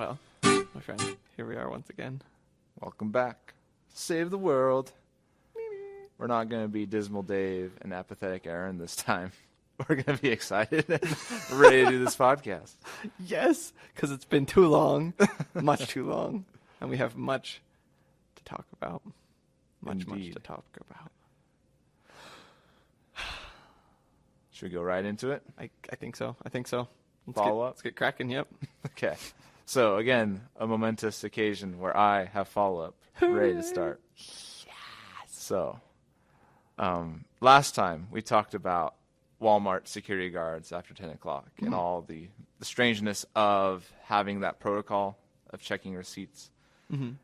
Well, my friend, here we are once again. Welcome back. Save the world. We're not going to be Dismal Dave and Apathetic Aaron this time. We're going to be excited and ready to do this podcast. Yes, because it's been too long, much too long, and we have much to talk about. Much to talk about. Should we go right into it? I think so. Follow up? Let's get cracking, yep. Okay. So, again, a momentous occasion where I have follow-up ready to start. Yes. So, last time we talked about Walmart security guards after 10 o'clock and all the strangeness of having that protocol of checking receipts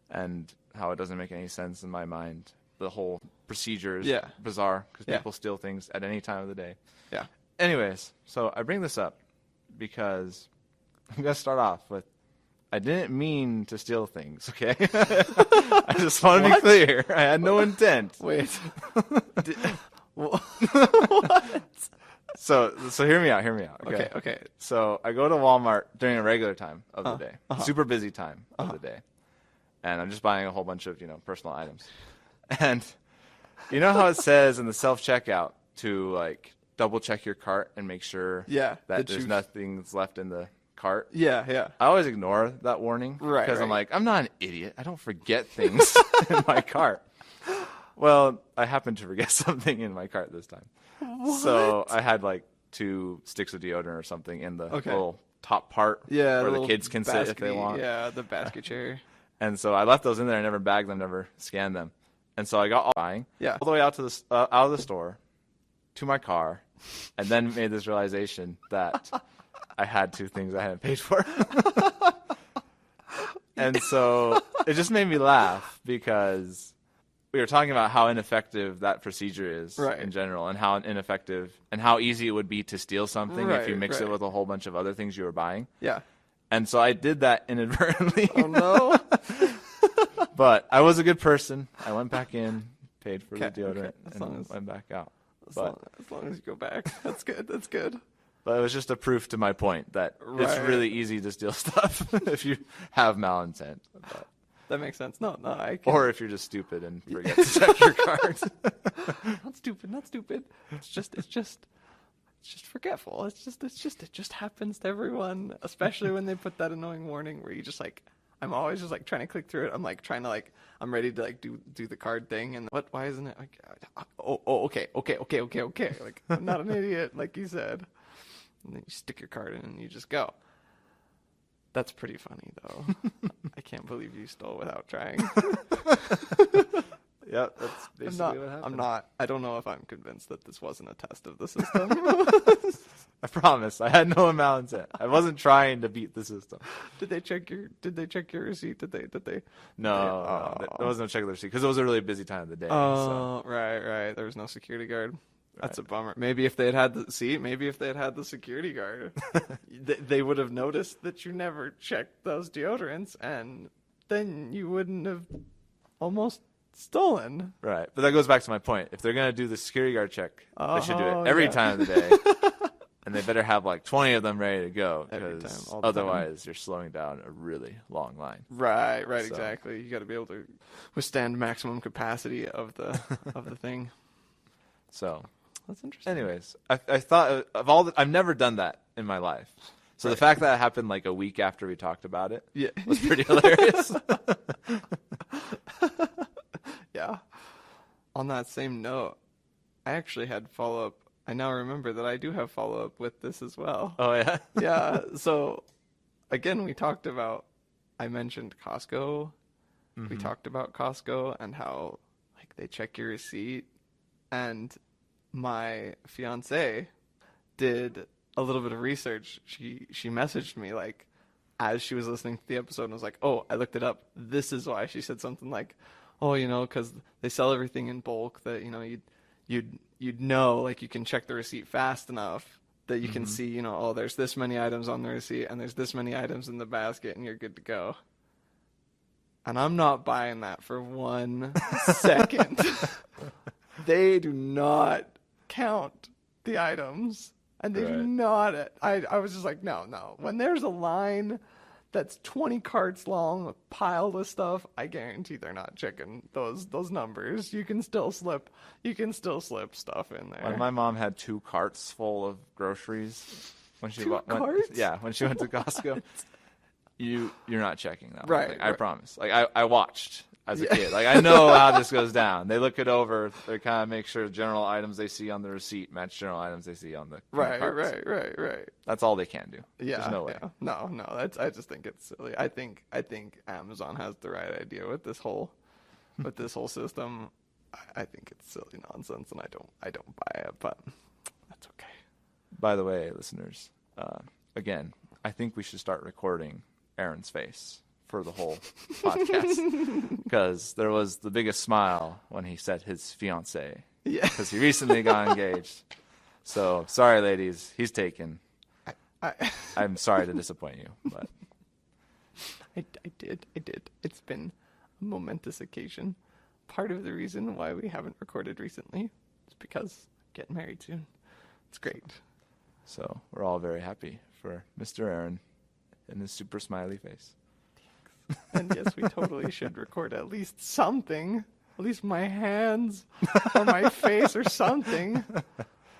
and how it doesn't make any sense in my mind. The whole procedure is bizarre because people steal things at any time of the day. Yeah. Anyways, so I bring this up because I'm going to start off with I didn't mean to steal things, okay? I just want to be clear. I had no intent. Wait. What? So hear me out. Okay. So I go to Walmart during a regular time of the day, super busy time of the day, and I'm just buying a whole bunch of personal items. And you know how it says in the self-checkout to like double check your cart and make sure that there's nothing that's left in the cart? Yeah. I always ignore that warning because I'm like, I'm not an idiot. I don't forget things in my cart. Well, I happened to forget something in my cart this time. What? So I had like 2 sticks of deodorant or something in the little top part where the kids can sit if they want. Yeah, the basket chair. And so I left those in there. I never bagged them, never scanned them. And so I got all the way out to out of the store to my car, and then made this realization that I had 2 things I hadn't paid for. And so it just made me laugh because we were talking about how ineffective that procedure is in general, and how ineffective and how easy it would be to steal something if you mix it with a whole bunch of other things you were buying. Yeah. And so I did that inadvertently. Oh, no. But I was a good person. I went back in, paid for the deodorant, and went back out. As long as you go back. That's good. But it was just a proof to my point that it's really easy to steal stuff if you have malintent. But, that makes sense. No, I can't. Or if you're just stupid and forget to check your cards. Not stupid. It's just forgetful. It just happens to everyone, especially when they put that annoying warning where you just like, I'm always just like trying to click through it. I'm like trying to like, I'm ready to like do the card thing, and why isn't it like, okay. Like, I'm not an idiot, like you said. And then you stick your card in and you just go. That's pretty funny though. I can't believe you stole without trying. Yeah, that's basically what happened. I don't know if I'm convinced that this wasn't a test of the system. I promise. I had no malintent. I wasn't trying to beat the system. Did they check your receipt? Did they? No, there was no check of the receipt because it was a really busy time of the day. Oh, so. Right. There was no security guard. That's a bummer. Maybe if they had the security guard, they would have noticed that you never checked those deodorants, and then you wouldn't have almost stolen. Right. But that goes back to my point. If they're going to do the security guard check, they should do it every time of the day. And they better have like 20 of them ready to go, because otherwise you're slowing down a really long line. Right, so. Exactly. You got to be able to withstand maximum capacity of the thing. So that's interesting. Anyways, I thought of I've never done that in my life. So the fact that it happened like a week after we talked about it was pretty hilarious. Yeah. On that same note, I actually had follow-up. I now remember that I do have follow-up with this as well. Oh, yeah? Yeah. So, again, I mentioned Costco. Mm-hmm. We talked about Costco and how like they check your receipt. And my fiance did a little bit of research. She messaged me like as she was listening to the episode and was like, oh, I looked it up. This is why. She said something like, oh, because they sell everything in bulk that, you'd know, like you can check the receipt fast enough that you can see, oh, there's this many items on the receipt and there's this many items in the basket and you're good to go. And I'm not buying that for 1 second. They do not count the items, and they do not. I was just like, no. When there's a line that's 20 carts long, piled with stuff. I guarantee they're not checking those numbers. You can still slip stuff in there. When my mom had 2 carts full of groceries when she carts? when she went to Costco, you're not checking that. Right, Like, right. I promise. Like I watched as a kid. Like I know how this goes down. They look it over. They kind of make sure general items they see on the receipt match general items they see on the Right. carts. That's all they can do. Yeah, There's no way. Yeah. No. I just think it's silly. I think Amazon has the right idea with this whole system. I think it's silly nonsense, and I don't buy it. But that's okay. By the way, listeners, again, I think we should start recording Aaron's face for the whole podcast, because there was the biggest smile when he said his fiance. Yeah. Because he recently got engaged. So sorry, ladies, he's taken. I'm sorry to disappoint you, but I did. It's been a momentous occasion. Part of the reason why we haven't recorded recently is because I'm getting married soon. It's great. So we're all very happy for Mr. Aaron and his super smiley face. And yes, we totally should record at least something. At least my hands or my face or something.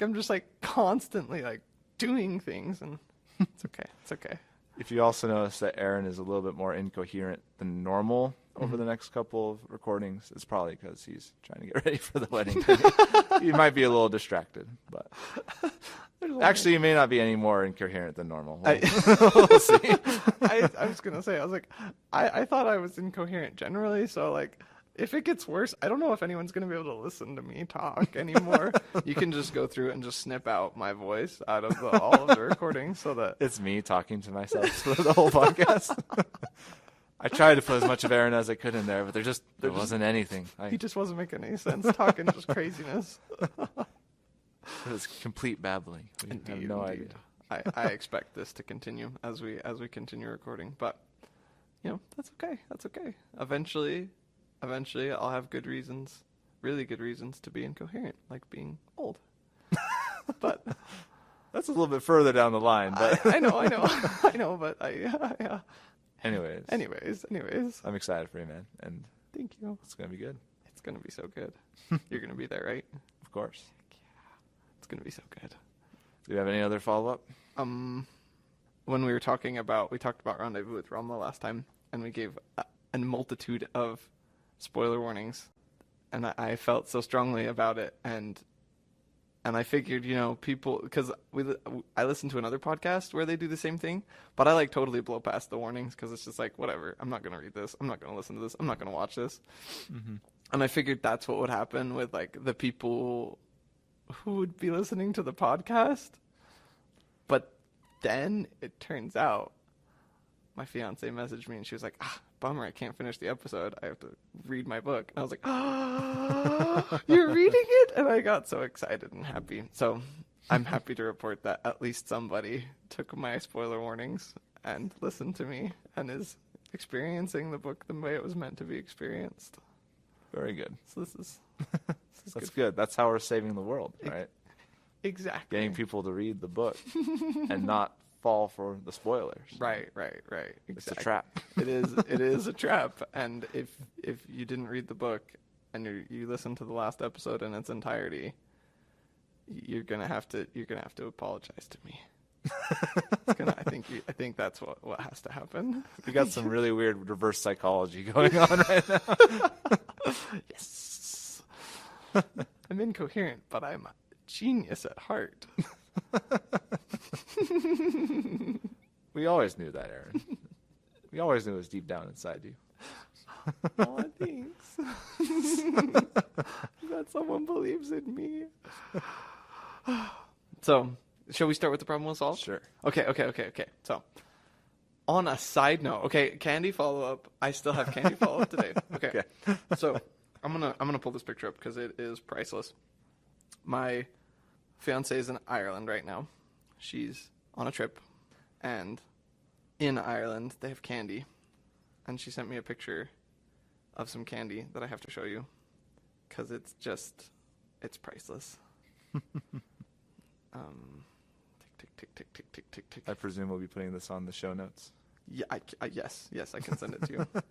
I'm just like constantly like doing things, and it's okay. It's okay. If you also notice that Aaron is a little bit more incoherent than normal over the next couple of recordings, it's probably because he's trying to get ready for the wedding. He might be a little distracted, but actually, he may not be any more incoherent than normal. We'll see. I was gonna say, I was like, I thought I was incoherent generally, so like, if it gets worse, I don't know if anyone's gonna be able to listen to me talk anymore. You can just go through and just snip out my voice out of all of the recordings, so that It's me talking to myself for the whole podcast. I tried to put as much of Aaron as I could in there, but there wasn't anything. he just wasn't making any sense, talking just craziness. It was complete babbling. We have no idea. I expect this to continue as we continue recording, but that's okay. That's okay. Eventually, I'll have good reasons, really good reasons to be incoherent, like being old. But that's a little bit further down the line. But I know. But yeah. Anyways. I'm excited for you, man, and Thank you. it's gonna be good. It's gonna be so good. You're gonna be there, right? Of course. It's gonna be so good. Do you have any other follow-up? When we talked about Rendezvous with Ramla last time, and we gave a multitude of spoiler warnings, and I felt so strongly about it, and I figured, people, because I listened to another podcast where they do the same thing, but I like totally blow past the warnings because it's just like, whatever, I'm not going to read this, I'm not going to listen to this, I'm not going to watch this. Mm-hmm. And I figured that's what would happen with like the people who would be listening to the podcast. But then it turns out my fiance messaged me and she was like, bummer, I can't finish the episode. I have to read my book. And I was like, you're reading it? And I got so excited and happy. So I'm happy to report that at least somebody took my spoiler warnings and listened to me and is experiencing the book the way it was meant to be experienced. Very good. So this is That's good. That's how we're saving the world, right? Exactly. Getting people to read the book and not fall for the spoilers. Right. Exactly. It's a trap. It is a trap. And if you didn't read the book and you listen to the last episode in its entirety, you're gonna have to apologize to me. I think that's what has to happen. We got some really weird reverse psychology going on right now. Yes. I'm incoherent, but I'm a genius at heart. We always knew that, Aaron. We always knew it was deep down inside you. Oh, thanks. That someone believes in me. So, shall we start with the problem we'll solve? Sure. Okay. So, on a side note, candy follow-up. I still have candy follow-up today. Okay. So, I'm gonna pull this picture up because it is priceless. My fiance is in Ireland right now. She's on a trip, and in Ireland they have candy, and she sent me a picture of some candy that I have to show you because it's priceless. Tick. I presume we'll be putting this on the show notes. Yeah, yes, I can send it to you. Wow,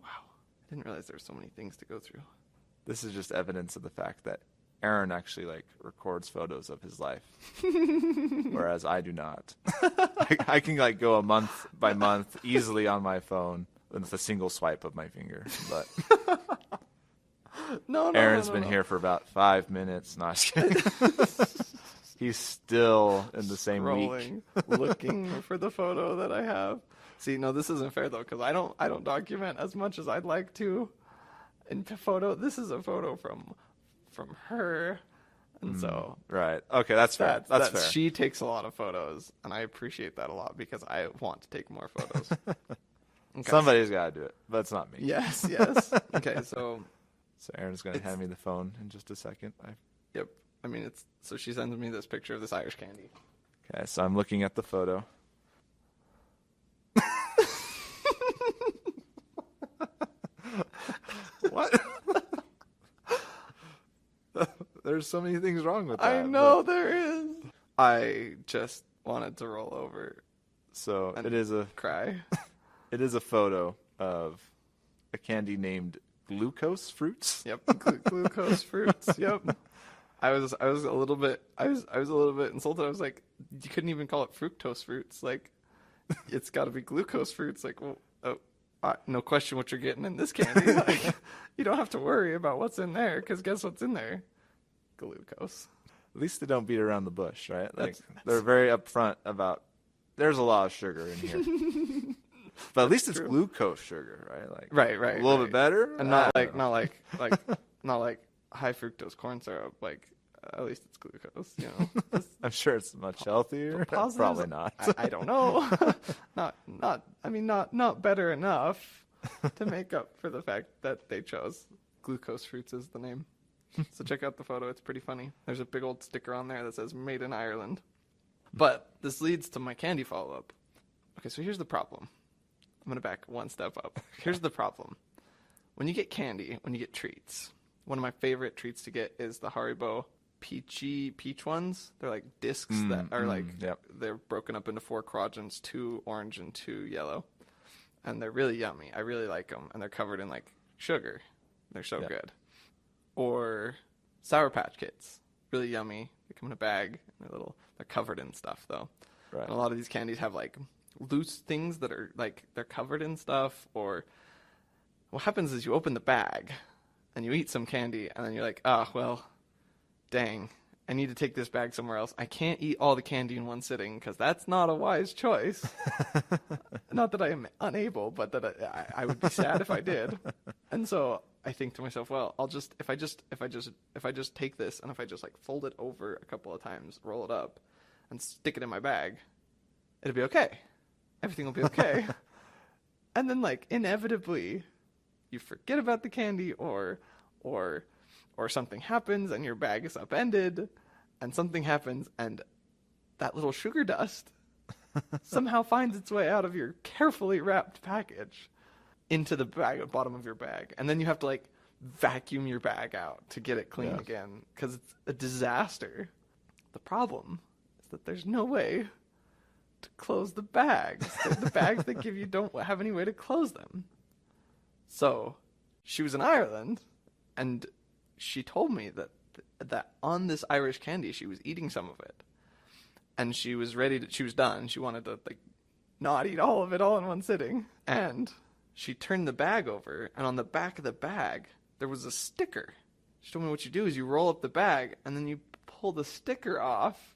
I didn't realize there were so many things to go through. This is just evidence of the fact that Aaron actually like records photos of his life, whereas I do not. I can like go a month by month easily on my phone with a single swipe of my finger, but No, Aaron's been here for about 5 minutes. No, I'm just kidding. He's still in the same week. Looking for the photo that I have. See, no, this isn't fair though, because I don't document as much as I'd like to. In photo, this is a photo from her, and so right. Okay, that's fair. That's fair. She takes a lot of photos, and I appreciate that a lot because I want to take more photos. Okay. Somebody's got to do it, but it's not me. Yes. Okay, so Aaron's going to hand me the phone in just a second. Yep. I mean, so she sends me this picture of this Irish candy. Okay, so I'm looking at the photo. What? There's so many things wrong with that. I know there is. I just wanted to roll over. So and it is cry. It is a photo of a candy named Glucose Fruits. Yep, glucose fruits. Yep. I was a little bit insulted. I was like, you couldn't even call it fructose fruits. Like, it's got to be glucose fruits. Like, well, no question what you're getting in this candy. Like, you don't have to worry about what's in there because guess what's in there? Glucose. At least they don't beat around the bush, right? Like they're very upfront about. There's a lot of sugar in here, but at least it's glucose sugar, right? Like right, a little bit better, and not like high fructose corn syrup. Like at least it's glucose. You know, I'm sure it's much healthier. Probably not. I don't know. not better enough to make up for the fact that they chose Glucose Fruits as the name. So check out the photo. It's pretty funny. There's a big old sticker on there that says "Made in Ireland." But this leads to my candy follow-up. Okay, so here's the problem. I'm going to back one step up. Here's the problem. When you get candy, when you get treats, one of my favorite treats to get is the Haribo peach ones. They're like discs that are they're broken up into 4 quadrants, 2 orange and 2 yellow. And they're really yummy. I really like them. And they're covered in like sugar. They're so good. Or Sour Patch Kids. Really yummy. They come in a bag. And they're covered in stuff though. Right. And a lot of these candies have like loose things that are like they're covered in stuff. Or what happens is you open the bag and you eat some candy and then you're like, well, dang, I need to take this bag somewhere else. I can't eat all the candy in one sitting because that's not a wise choice. Not that I am unable, but that I would be sad if I did. And so I think to myself, well, if I just take this and if I just like fold it over a couple of times, roll it up, and stick it in my bag, it'll be okay. Everything will be okay. And then like inevitably, you forget about the candy or something happens and your bag is upended and something happens and that little sugar dust somehow finds its way out of your carefully wrapped package into the bottom of your bag. And then you have to like vacuum your bag out to get it clean again because it's a disaster. The problem is that there's no way to close the bags. The bags they give you don't have any way to close them. So she was in Ireland and she told me that on this Irish candy, she was eating some of it. And she was she was done. She wanted to like not eat all of it all in one sitting. And she turned the bag over, and on the back of the bag, there was a sticker. She told me what you do is you roll up the bag, and then you pull the sticker off,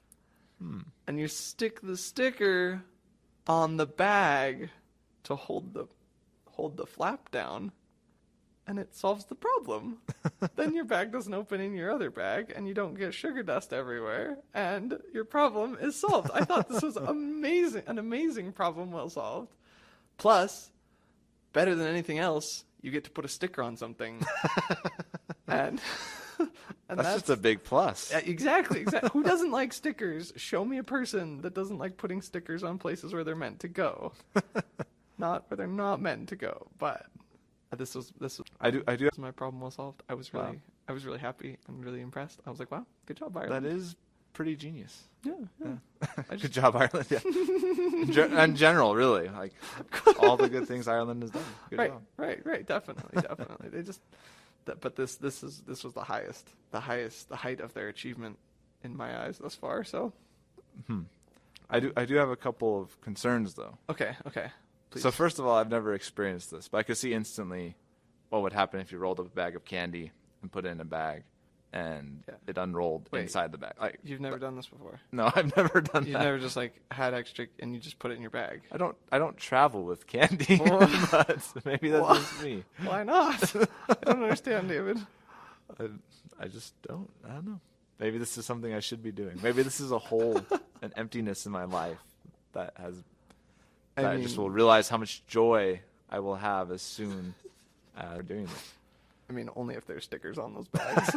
and you stick the sticker on the bag to hold the flap down. And it solves the problem. Then your bag doesn't open in your other bag, and you don't get sugar dust everywhere, and your problem is solved. I thought this was an amazing problem well solved. Plus, better than anything else, you get to put a sticker on something. and that's just a big plus. Exactly. Who doesn't like stickers? Show me a person that doesn't like putting stickers on places where they're meant to go. Not where they're not meant to go, but... This was my problem well solved. I was really happy and really impressed. I was like, wow, good job, Byron. That is pretty genius. Yeah. Good job, Ireland. Yeah. In general, really, like all the good things Ireland has done. Good job. Right. Definitely. They just, but this was the height of their achievement in my eyes thus far. So, I do have a couple of concerns though. Okay. Please. So first of all, I've never experienced this, but I could see instantly what would happen if you rolled up a bag of candy and put it in a bag, and it unrolled inside the bag. Like, you've never done this before? No, I've never done that. You've never just like had extra and you just put it in your bag? I don't travel with candy, but maybe that's just me. Why not? I don't understand, David. I just don't. I don't know. Maybe this is something I should be doing. Maybe this is a hole, an emptiness in my life that I just will realize how much joy I will have as soon as doing this. I mean, only if there's stickers on those bags.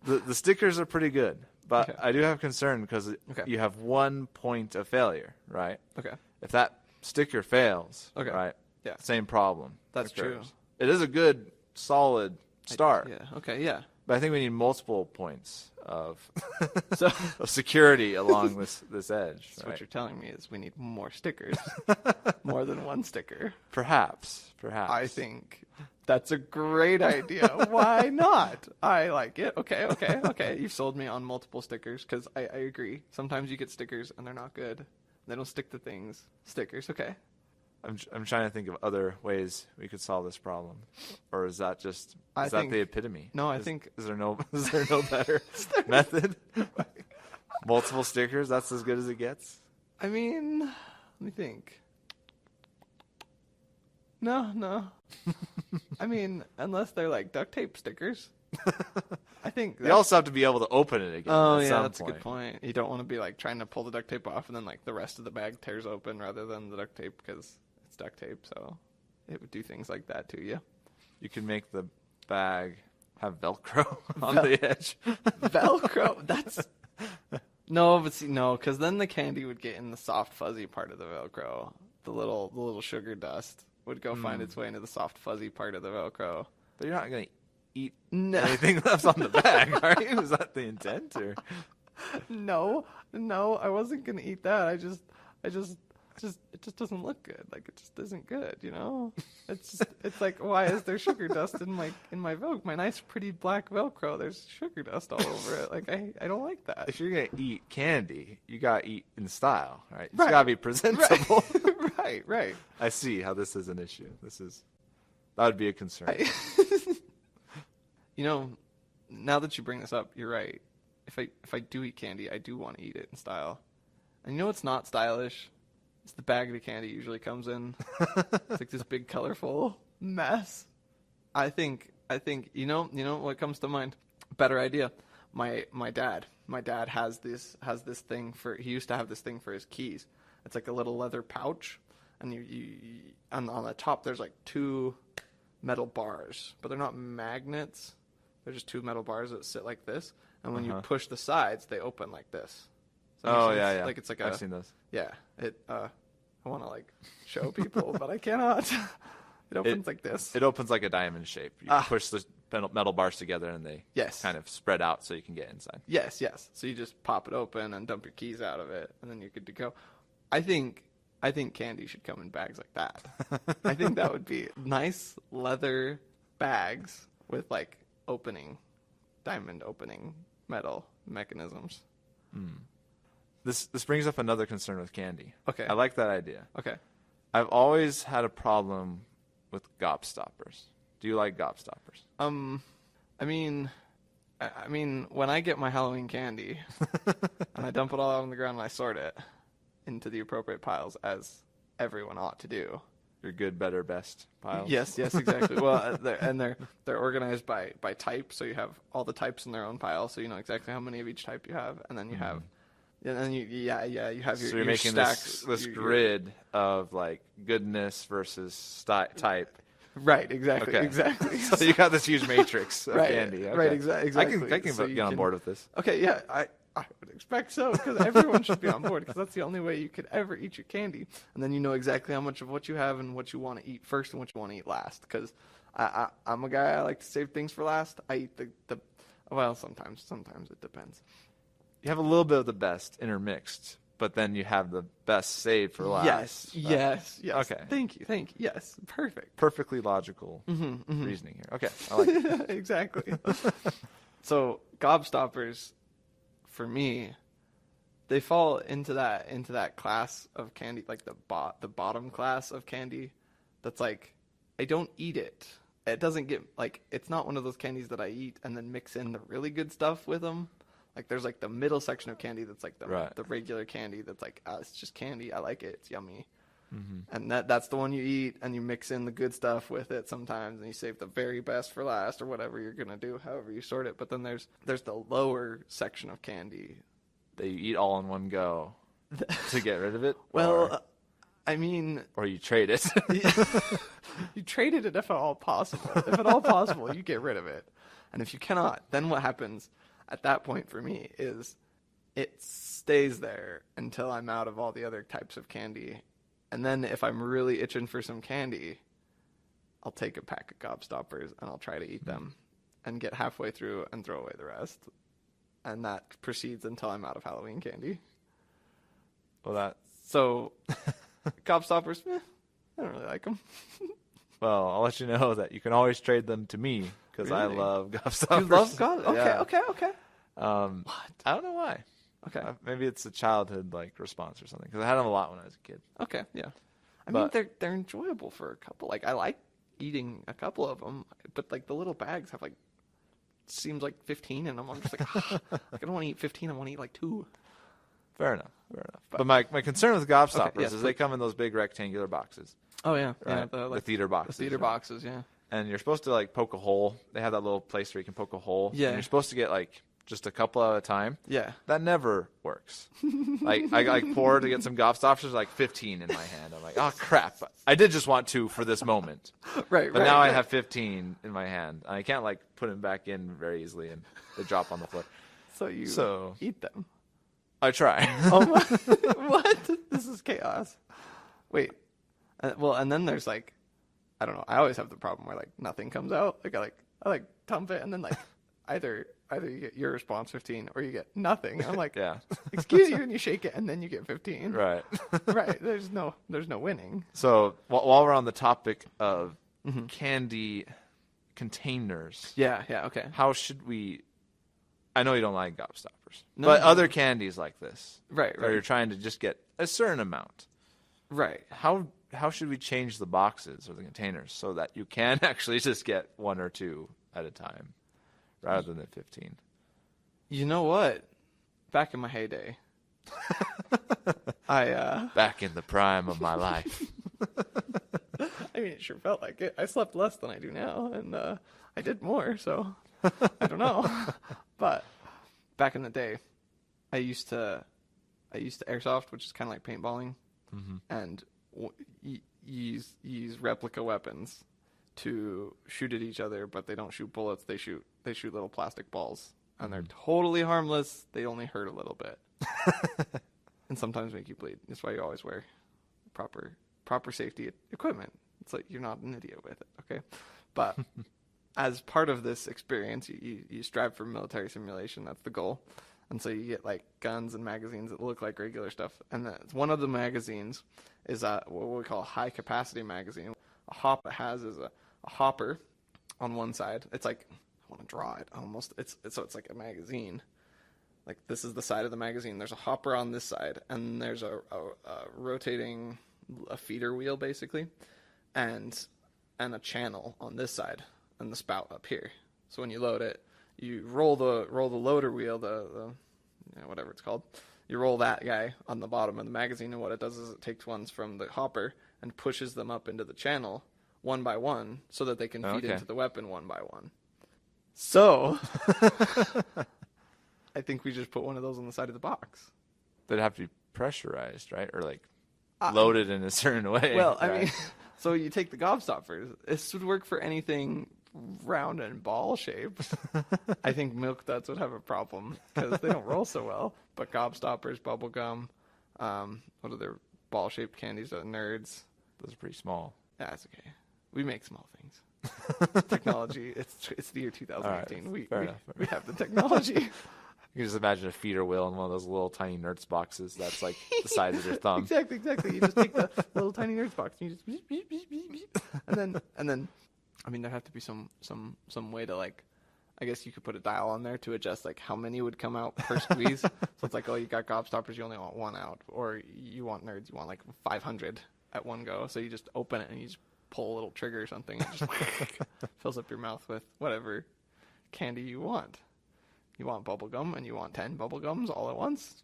The stickers are pretty good, but I do have concern because you have 1 point of failure, right? Okay. If that sticker fails, right? Yeah. Same problem. That's true. It is a good, solid start. Yeah. But I think we need multiple points of of security along this edge. So what you're telling me is we need more stickers, more than one sticker. Perhaps. I think that's a great idea. Why not? I like it. Okay. You've sold me on multiple stickers because I agree. Sometimes you get stickers and they're not good. They don't stick to things. Stickers, okay. I'm trying to think of other ways we could solve this problem, or is that the epitome? No, I think is there no better method? Multiple stickers, that's as good as it gets. I mean, let me think. No. I mean, unless they're like duct tape stickers. I think you also have to be able to open it again. Oh yeah, that's a good point. You don't want to be like trying to pull the duct tape off and then like the rest of the bag tears open rather than the duct tape because it's duct tape, so it would do things like that to you. You can make the bag have Velcro on the edge. Velcro? That's no, because then the candy would get in the soft fuzzy part of the Velcro. The little sugar dust would go find its way into the soft fuzzy part of the Velcro. But you're not gonna eat anything left on the bag, are you? Is that the intent, or? No, I wasn't gonna eat that. I just it just doesn't look good. Like it just isn't good, you know. It's like, why is there sugar dust in my Velcro? My nice pretty black Velcro. There's sugar dust all over it. Like I don't like that. If you're gonna eat candy, you gotta eat in style, right? It's gotta be presentable. Right. I see how this is an issue. That would be a concern. You know, now that you bring this up, you're right. If I do eat candy, I do want to eat it in style. And you know what's not stylish? It's the bag the candy usually comes in. It's like this big colorful mess. I think you know what comes to mind? Better idea. My dad has this thing he used to have this thing for his keys. It's like a little leather pouch, and you on the top there's like 2 metal bars, but they're not magnets. They're just 2 metal bars that sit like this, and when you push the sides, they open like this. Yeah. Like it's like I've seen those. Yeah, I want to like show people, but I cannot. It opens like this. It opens like a diamond shape. You push the metal bars together, and they kind of spread out so you can get inside. Yes. So you just pop it open and dump your keys out of it, and then you're good to go. I think candy should come in bags like that. I think that would be nice leather bags with like diamond opening metal mechanisms. This brings up another concern with candy. Okay. I like that idea. Okay. I've always had a problem with gobstoppers. Do you like gobstoppers? I mean, when I get my Halloween candy and I dump it all out on the ground and I sort it into the appropriate piles, as everyone ought to do. Your good, better, best piles. Yes, exactly. Well, they're organized by type, so you have all the types in their own pile, so you know exactly how many of each type you have, and then you have. And then you have your. So you're making stacks, this grid of like goodness versus type. Right. Exactly. Okay. Exactly. So you got this huge matrix of candy. Okay. Right. Exactly. I can get on board with this. Okay. Yeah. I would expect so, because everyone should be on board, because that's the only way you could ever eat your candy, and then you know exactly how much of what you have and what you want to eat first and what you want to eat last. Because I'm a guy, I like to save things for last. I eat the well, sometimes it depends. you have a little bit of the best intermixed, but then you have the best saved for last. Yes. Okay. Thank you. Yes, perfect. Perfectly logical reasoning here. Okay, I like it. Exactly. So gobstoppers, for me, they fall into that class of candy, like the bottom class of candy. That's like, I don't eat it. It doesn't get like, it's not one of those candies that I eat and then mix in the really good stuff with them. Like there's like the middle section of candy that's like the regular candy that's like, it's just candy. I like it. It's yummy. And that's the one you eat, and you mix in the good stuff with it sometimes, and you save the very best for last, or whatever you're gonna do, however you sort it. But then there's the lower section of candy that you eat all in one go to get rid of it. Well, I mean, or you trade it. You traded it if at all possible. If at all possible, you get rid of it. And if you cannot, then what happens at that point for me is it stays there until I'm out of all the other types of candy. And then if I'm really itching for some candy, I'll take a pack of gobstoppers and I'll try to eat them and get halfway through and throw away the rest. And that proceeds until I'm out of Halloween candy. Well, So, gobstoppers, I don't really like them. Well, I'll let you know that you can always trade them to me because I love gobstoppers. You love gobstoppers? Yeah. Okay. What? I don't know why. Okay. Maybe it's a childhood response or something because I had them a lot when I was a kid. Okay, yeah. I mean, they're enjoyable for a couple. Like, I like eating a couple of them, but like the little bags have seems like 15 in them. I'm just like, I don't want to eat 15. I want to eat like 2. Fair enough. But my concern with gobstoppers yes, is they come in those big rectangular boxes. Oh yeah, right? yeah. The theater boxes. The theater boxes, yeah. And you're supposed to poke a hole. They have that little place where you can poke a hole. Yeah. And you're supposed to get just a couple at a time. Yeah. That never works. I pour to get some gobstoppers, 15 in my hand. I'm like, oh crap! I did just want 2 for this moment. Right. But now I have 15 in my hand, and I can't put them back in very easily, and they drop on the floor. So you eat them. I try. Oh my! What? This is chaos. Wait. And then there's I don't know. I always have the problem where nothing comes out. I dump it, and then either you get your response 15 or you get nothing. I'm like, yeah. Excuse you, and you shake it, and then you get 15. Right. Right. There's no winning. So while we're on the topic of candy containers, yeah. Okay. how should we? I know you don't like gobstoppers, No, but no. other candies like this, Right. where you're trying to just get a certain amount. Right. How should we change the boxes or the containers so that you can actually just get 1 or 2 at a time rather than 15? You know what? Back in my heyday, back in the prime of my life. I mean, it sure felt like it. I slept less than I do now, and I did more, so I don't know. But back in the day, I used to airsoft, which is kind of like paintballing, and use replica weapons to shoot at each other, but they don't shoot bullets. They shoot little plastic balls, and they're totally harmless. They only hurt a little bit, and sometimes make you bleed. That's why you always wear proper safety equipment. It's like you're not an idiot with it, okay? But as part of this experience, you strive for military simulation. That's the goal. And so you get guns and magazines that look like regular stuff. And one of the magazines is what we call a high capacity magazine. A hop it has is a hopper on one side. It's I want to draw it almost. It's like a magazine. This is the side of the magazine. There's a hopper on this side, and there's a rotating feeder wheel basically, and a channel on this side, and the spout up here. So when you load it, you roll the loader wheel, the whatever it's called. You roll that guy on the bottom of the magazine, and what it does is it takes ones from the hopper and pushes them up into the channel one by one, so that they can feed into the weapon one by one. So I think we just put one of those on the side of the box. They'd have to be pressurized, right? Or loaded in a certain way. Well, right? I mean, so you take the gobstoppers. This would work for anything round and ball shaped. I think milk duds would have a problem because they don't roll so well. But gobstoppers, bubble gum, what are their ball shaped candies? Nerds. Those are pretty small. Yeah, that's okay. We make small things. Technology. It's the year 2018. Right, fair enough. We have the technology. You can just imagine a feeder wheel in one of those little tiny Nerds boxes that's like the size of your thumb. Exactly. You just take the little tiny Nerds box and you just beep, beep, beep, beep, beep. And then, I mean, there have to be some way to like, I guess you could put a dial on there to adjust like how many would come out per squeeze. So it's like, oh, you got Gobstoppers, you only want one out, or you want Nerds, you want like 500 at one go. So you just open it and you just pull a little trigger or something, and it just fills up your mouth with whatever candy you want. You want bubble gum and you want 10 bubble gums all at once?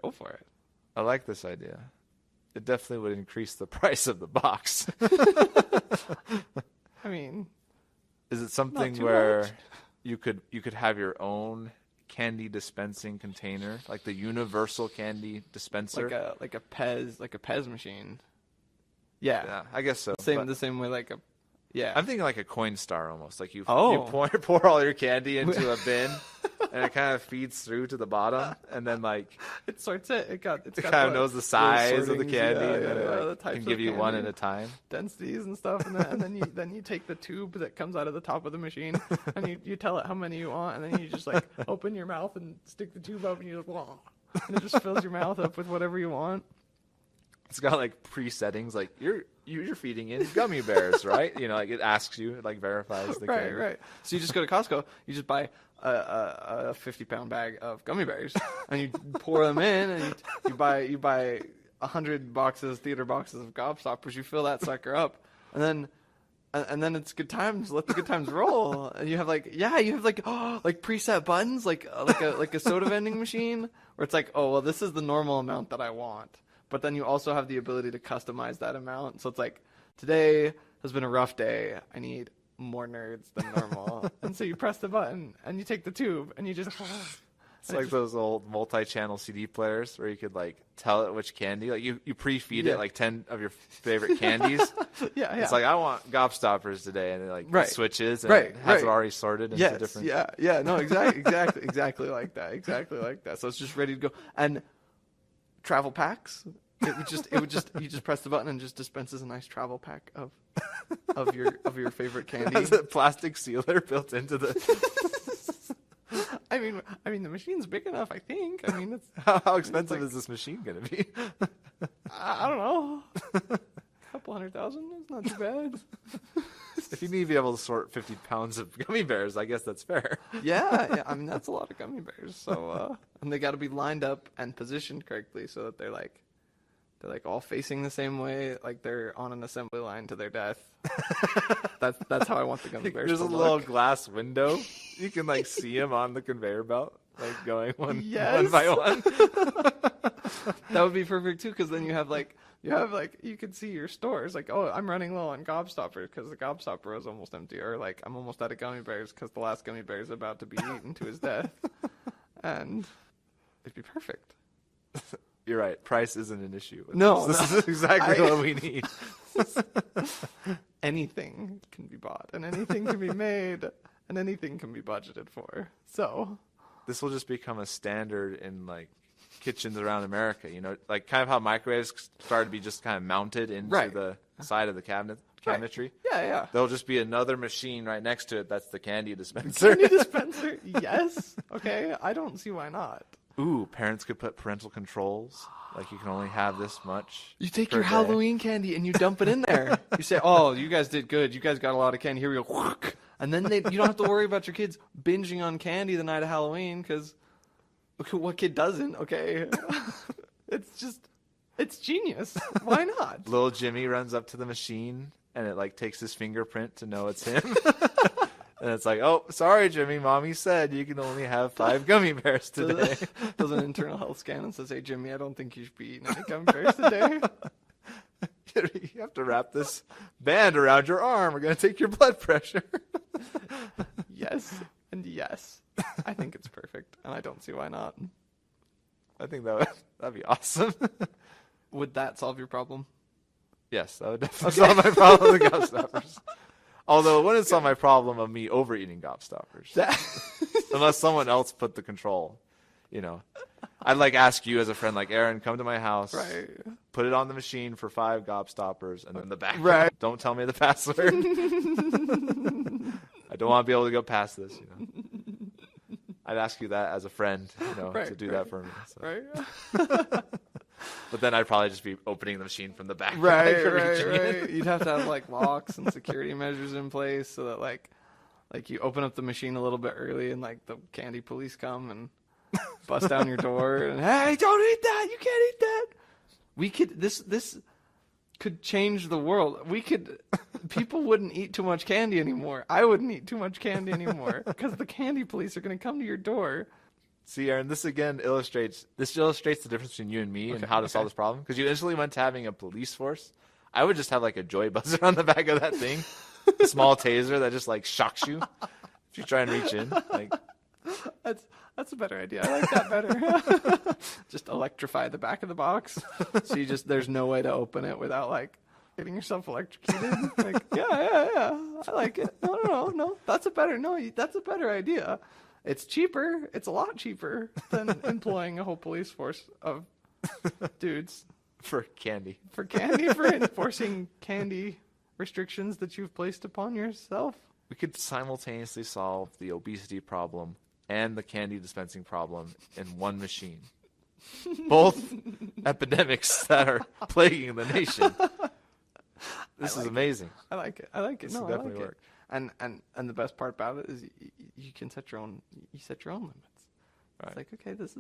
Go for it. I like this idea. It definitely would increase the price of the box. I mean, is it something where you could have your own candy dispensing container, like the universal candy dispenser, like a Pez machine? Yeah, I guess so. The same way like a. Yeah, I'm thinking like a Coinstar almost. Like you pour all your candy into a bin, and it kind of feeds through to the bottom, and then like it sorts it. It kind of knows the size of the candy, and then it can give you one at a time, densities and stuff, and then you take the tube that comes out of the top of the machine, and you tell it how many you want, and then you just like open your mouth and stick the tube up, and you just and it just fills your mouth up with whatever you want. It's got like pre-settings, like you're feeding in gummy bears, right? You know, like it asks you, it like verifies the candy. Right. So you just go to Costco, you just buy a 50-pound bag of gummy bears, and you pour them in, and you buy 100 theater boxes of Gobstoppers. You fill that sucker up, and then it's good times. Let the good times roll. And you have like preset buttons, like a soda vending machine, where it's like, oh well, this is the normal amount that I want. But then you also have the ability to customize that amount. So it's like, today has been a rough day. I need more Nerds than normal. And so you press the button, and you take the tube, and you just... It's like those old multi-channel CD players where you could like tell it which candy. Like you pre-feed it like 10 of your favorite candies. Yeah. It's like, I want Gobstoppers today. And it like switches and it has it already sorted into different... Yeah. No, exactly like that. So it's just ready to go. And... travel packs. You just press the button and just dispenses a nice travel pack of your favorite candy. Has a plastic sealer built into the. I mean the machine's big enough. I think. I mean, it's how expensive is this machine gonna be? I don't know. A couple $100,000. It's not too bad. If you need to be able to sort 50 pounds of gummy bears, I guess that's fair. Yeah. I mean, that's a lot of gummy bears. So, and they got to be lined up and positioned correctly so that they're like all facing the same way, like they're on an assembly line to their death. That's how I want the gummy bears. There's a little glass window. You can like see them on the conveyor belt, like going one by one. That would be perfect too, because then you can see your stores. Like, oh, I'm running low on Gobstoppers because the Gobstopper is almost empty, or like I'm almost out of gummy bears because the last gummy bear is about to be eaten to his death, and it'd be perfect. You're right. Price isn't an issue. This is exactly what we need. Anything can be bought, and anything can be made, and anything can be budgeted for. So this will just become a standard in like kitchens around America, you know, like kind of how microwaves started to be just kind of mounted into the side of the cabinetry. Yeah. There'll just be another machine right next to it. That's the candy dispenser. Yes. Okay. I don't see why not. Ooh, parents could put parental controls. Like you can only have this much. You take your Halloween candy and you dump it in there. You say, oh, you guys did good. You guys got a lot of candy. Here we go. And then you don't have to worry about your kids binging on candy the night of Halloween, because what kid doesn't? Okay. It's genius. Why not? Little Jimmy runs up to the machine and it like takes his fingerprint to know it's him. And it's like, oh, sorry, Jimmy. Mommy said you can only have 5 gummy bears today. Does an internal health scan and says, hey, Jimmy, I don't think you should be eating any gummy bears today. You have to wrap this band around your arm. We're going to take your blood pressure. Yes. And yes. I think it's perfect. And I don't see why not. I think that'd be awesome. Would that solve your problem? Yes, that would definitely solve my problem with Gobstoppers. Although it wouldn't solve my problem of me overeating Gobstoppers. Unless someone else put the control, you know. I'd like ask you as a friend, like, Aaron, come to my house, put it on the machine for 5 Gobstoppers, and then the back. Right. Don't tell me the password. I don't want to be able to go past this, you know. I'd ask you that as a friend, Right, to do right. that for me. So. Right. But then I'd probably just be opening the machine from the back. Right, reaching right. in. You'd have to have like locks and security measures in place so that like you open up the machine a little bit early and like the candy police come and bust down your door and hey, don't eat that. You can't eat that. We could this could change the world. People wouldn't eat too much candy anymore. I wouldn't eat too much candy anymore because the candy police are going to come to your door. See, Aaron, this again illustrates the difference between you and me and how to solve this problem. Because you instantly went to having a police force. I would just have like a joy buzzer on the back of that thing, a small taser that just like shocks you if you try and reach in. Like that's a better idea. I like that better. Just electrify the back of the box, so there's no way to open it without like getting yourself electrocuted. Like yeah, I like it. No, that's a better idea. It's cheaper. It's a lot cheaper than employing a whole police force of dudes for candy. For enforcing candy restrictions that you've placed upon yourself. We could simultaneously solve the obesity problem and the candy dispensing problem in one machine. Both epidemics that are plaguing the nation. This is amazing. I like it. This will definitely work. And the best part about it is you can set your own limits. Right. It's like, okay, this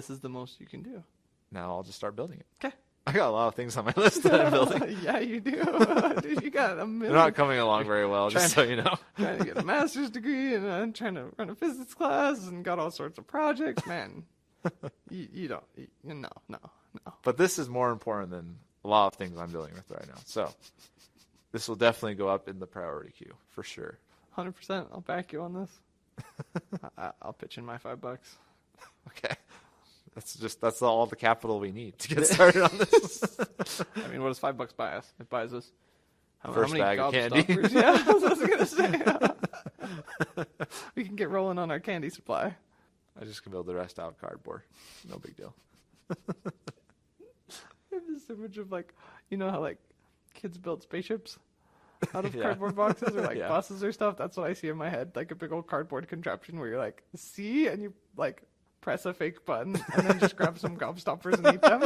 is the most you can do. Now I'll just start building it. Okay. I got a lot of things on my list that I'm building. Yeah, you do. Dude, you got a million. They're not coming along very well, just so you know. Trying to get a master's degree and trying to run a physics class and got all sorts of projects. Man, you don't. No. But this is more important than a lot of things I'm dealing with right now. So this will definitely go up in the priority queue for sure. 100%. I'll back you on this. I'll pitch in my $5. Okay. That's all the capital we need to get started on this. I mean, what does $5 buy us? It buys us how First many bag of candy. Stoppers? Yeah, that's what I was gonna say. We can get rolling on our candy supply. I just can build the rest out of cardboard. No big deal. I have this image of like, you know how like kids build spaceships out of cardboard boxes or like buses or stuff. That's what I see in my head, like a big old cardboard contraption where you're like, see, and you like press a fake button and then just grab some gobstoppers and eat them.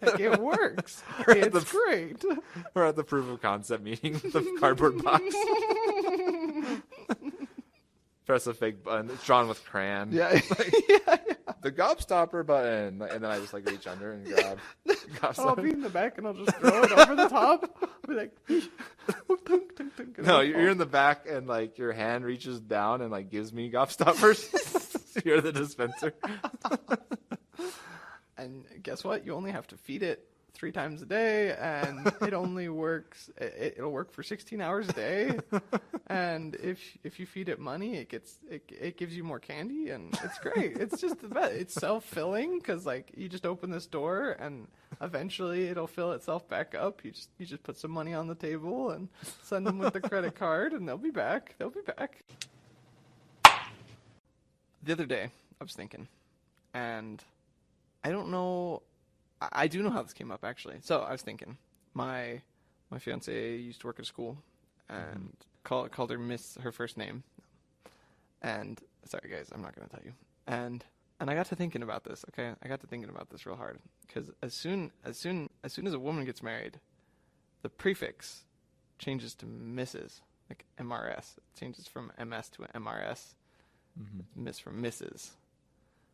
Like, it works. It's great. We're at the proof of concept meeting with the cardboard box. Press a fake button. It's drawn with crayon. Yeah. The gobstopper button. And then I just like reach under and grab the gobstopper. I'll be in the back and I'll just throw it over the top. I'll be like, tunk, tunk, tunk, no, you're in the back and like your hand reaches down and like gives me gobstoppers. You're the dispenser. And guess what? You only have to feed it 3 times a day, and it only works. It'll work for 16 hours a day. And if you feed it money, it gives you more candy, and it's great. It's just the best. It's self-filling because like you just open this door, and eventually it'll fill itself back up. You just put some money on the table and send them with the credit card, and they'll be back. The other day, I was thinking, and I don't know. I do know how this came up, actually. So I was thinking, my fiance used to work at a school, and called her Miss, her first name. And sorry, guys, I'm not going to tell you. And I got to thinking about this. Okay, I got to thinking about this real hard because as soon as a woman gets married, the prefix changes to Mrs. Like MRS. It changes from MS to MRS. Miss from Mrs.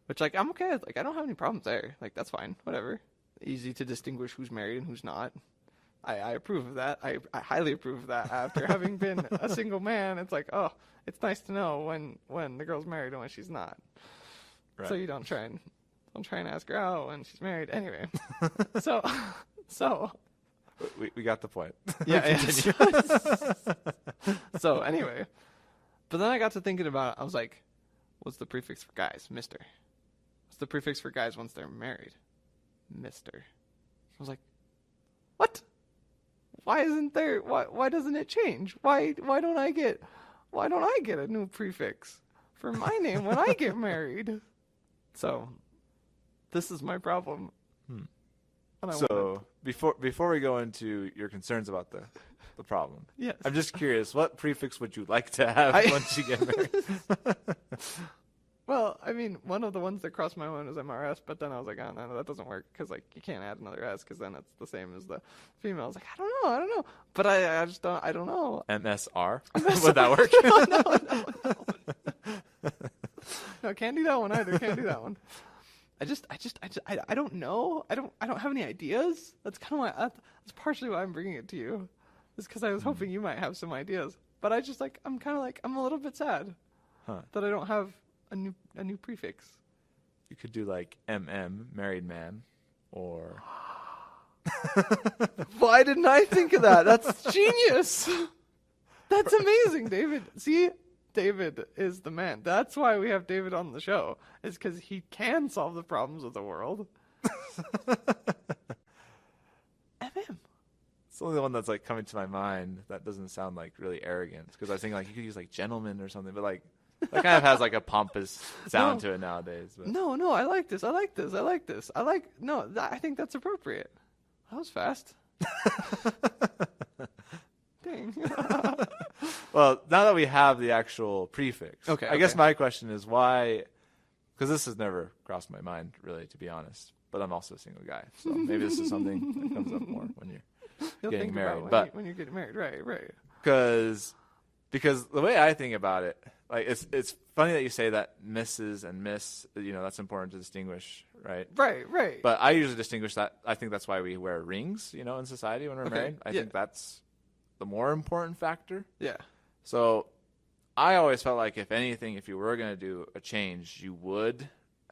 Which, like, I'm okay with. Like, I don't have any problems there. Like, that's fine. Whatever. Easy to distinguish who's married and who's not. I approve of that. I highly approve of that. After having been a single man, it's like, oh, it's nice to know when the girl's married and when she's not. Right. So you don't try and ask her out when she's married. Anyway, so we got the point. Yeah. So anyway, but then I got to thinking about it. I was like, what's the prefix for guys? Mr. What's the prefix for guys once they're married? Mr. I was like, what? Why isn't there? Why doesn't it change? Why don't I get a new prefix for my name when I get married? So, this is my problem. And I So before we go into your concerns about the problem, yes. I'm just curious, what prefix would you like to have once you get married? Well, I mean, one of the ones that crossed my mind was MRS, but then I was like, oh, no, that doesn't work because, like, you can't add another S because then it's the same as the female. I was like, I don't know. But I just don't, I don't know. MSR? Would that work? No. No, can't do that one either. Can't do that one. I don't know. I don't have any ideas. That's kind of why, that's partially why I'm bringing it to you. It's because I was hoping you might have some ideas. But I'm a little bit sad that I don't have a new prefix. You could do like MM, married man, or... Why didn't I think of that? That's genius. That's amazing, David. See, David is the man. That's why we have David on the show. Is because he can solve the problems of the world. MM. It's the only one that's like coming to my mind that doesn't sound like really arrogant. Because I was thinking like you could use like gentleman or something, but like that kind of has like a pompous sound to it nowadays. But. No, I like this. I think that's appropriate. That was fast. Dang. Well, now that we have the actual prefix, I guess my question is why, because this has never crossed my mind really, to be honest, but I'm also a single guy, so maybe this is something that comes up more when you're getting married. When you're getting married, right. Because the way I think about it, like it's funny that you say that Mrs. and Miss, that's important to distinguish, right? Right. But I usually distinguish that. I think that's why we wear rings, in society when we're married. I think that's the more important factor. Yeah. So I always felt like if anything, if you were going to do a change, you would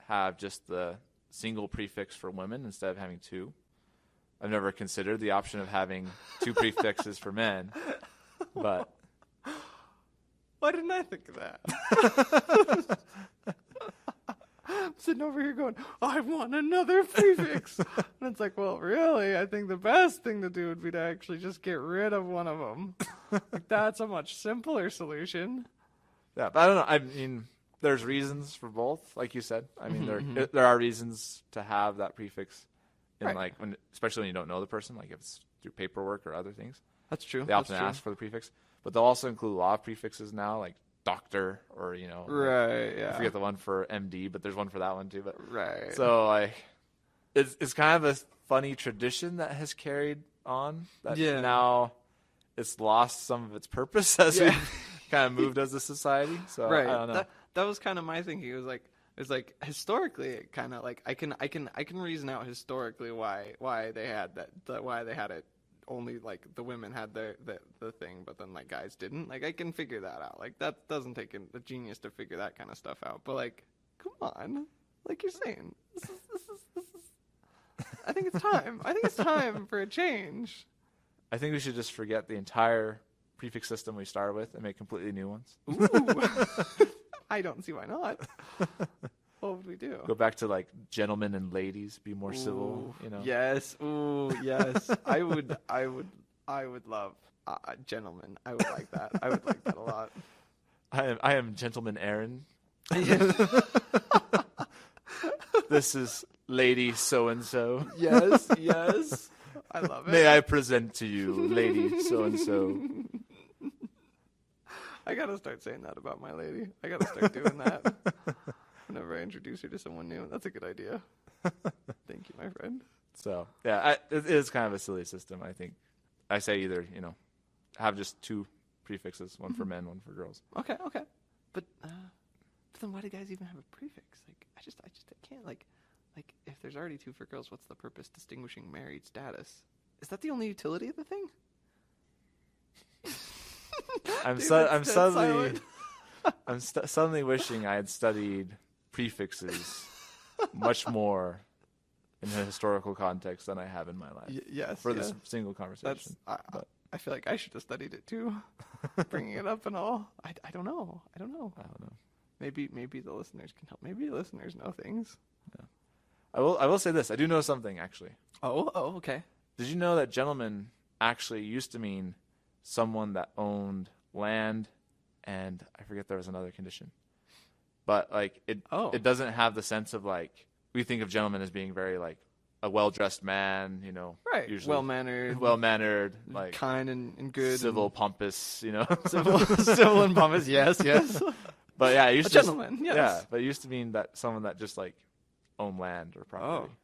have just the single prefix for women instead of having two. I've never considered the option of having two prefixes for men, but... Why didn't I think of that? I'm sitting over here going, I want another prefix. And it's like, well, really, I think the best thing to do would be to actually just get rid of one of them. Like, that's a much simpler solution. Yeah, but I don't know. I mean, there's reasons for both, like you said. I mean, there are reasons to have that prefix, like especially when you don't know the person, like if it's through paperwork or other things. That's true. They often ask for the prefix. But they'll also include a lot of prefixes now, like doctor or, Right, yeah. I forget the one for MD, but there's one for that one too. But right. So, like, it's kind of a funny tradition that has carried on that now it's lost some of its purpose as we've kind of moved as a society. So, I don't know. That was kind of my thinking. It was like historically, it kind of like I can reason out historically why they had that, why they had it. Only like the women had the thing, but then like guys didn't. Like I can figure that out. Like that doesn't take a genius to figure that kind of stuff out. But like, come on, like you're saying, this is. I think it's time. I think it's time for a change. I think we should just forget the entire prefix system we started with and make completely new ones. Ooh. I don't see why not. What would we do? Go back to like gentlemen and ladies, be more civil, Yes. Ooh, yes. I would love gentlemen. I would like that. I would like that a lot. I am gentleman Aaron. This is lady so and so. Yes. I love it. May I present to you, lady so and so. I gotta start saying that about my lady. I gotta start doing that. Whenever I introduce her to someone new. That's a good idea. Thank you, my friend. So, yeah, it is kind of a silly system, I think. I say either, have just two prefixes, one for men, one for girls. Okay. But then why do guys even have a prefix? Like, I can't, like, if there's already two for girls, what's the purpose distinguishing married status? Is that the only utility of the thing? I'm suddenly wishing I had studied prefixes much more in a historical context than I have in my life. Yes. For this single conversation. I feel like I should have studied it too, bringing it up and all. I don't know. Maybe the listeners can help. Maybe the listeners know things. Yeah. I will say this. I do know something actually. Oh, okay. Did you know that gentleman actually used to mean someone that owned land, and I forget there was another condition. But like it doesn't have the sense of like we think of gentlemen as being very like a well-dressed man, Right. usually Well-mannered, like kind and good. civil, pompous, Civil and pompous, yes. But yeah, it used A to gentleman, yes. Yeah, but it used to mean that someone that just like owned land or property. Oh.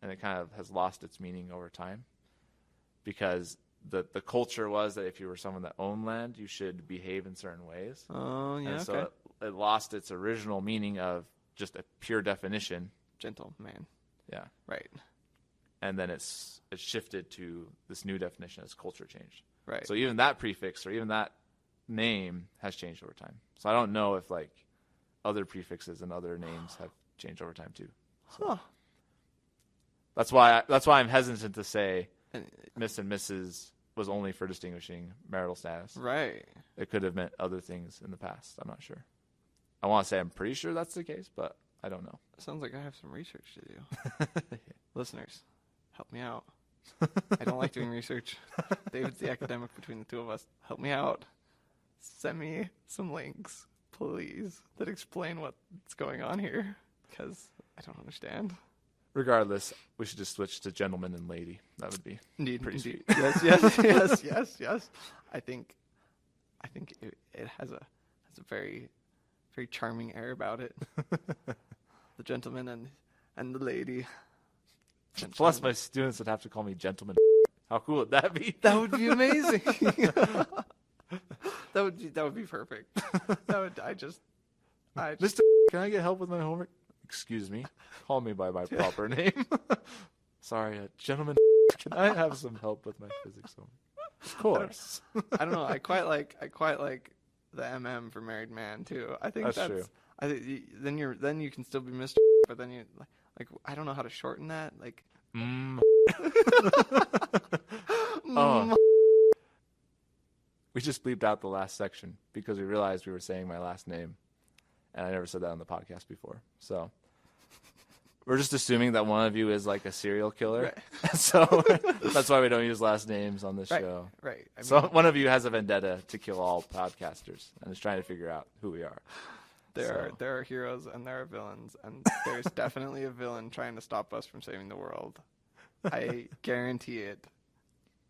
And it kind of has lost its meaning over time because the culture was that if you were someone that owned land, you should behave in certain ways. Oh, yeah, and okay. so it lost its original meaning of just a pure definition. Gentleman. Yeah. Right. And then it shifted to this new definition as culture changed. Right. So even that prefix or even that name has changed over time. So I don't know if like other prefixes and other names have changed over time too. So Huh. That's why I'm hesitant to say Miss and Mrs. was only for distinguishing marital status. Right. It could have meant other things in the past. I'm not sure. I want to say I'm pretty sure that's the case, but I don't know. Sounds like I have some research to do. Listeners, help me out. I don't like doing research. David's the academic between the two of us. Help me out. Send me some links, please, that explain what's going on here, because I don't understand. Regardless, we should just switch to gentleman and lady. That would be pretty sweet. Yes. I think it has a very, very charming air about it. The gentleman and the lady. Plus, my students would have to call me gentleman. How cool would that be? That would be amazing. That would be perfect. Mr. Can I get help with my homework? Excuse me. Call me by my proper name. Sorry, gentleman. Can I have some help with my physics homework? Of course. I don't know. I quite like the MM for married man too. I think that's true. I think then you can still be Mr. But then you like I don't know how to shorten that. Like. Oh. We just bleeped out the last section because we realized we were saying my last name, and I never said that on the podcast before. So we're just assuming that one of you is like a serial killer. Right. So that's why we don't use last names on this show. Right. So one of you has a vendetta to kill all podcasters and is trying to figure out who we are. There are heroes and there are villains, and there's definitely a villain trying to stop us from saving the world. I guarantee it.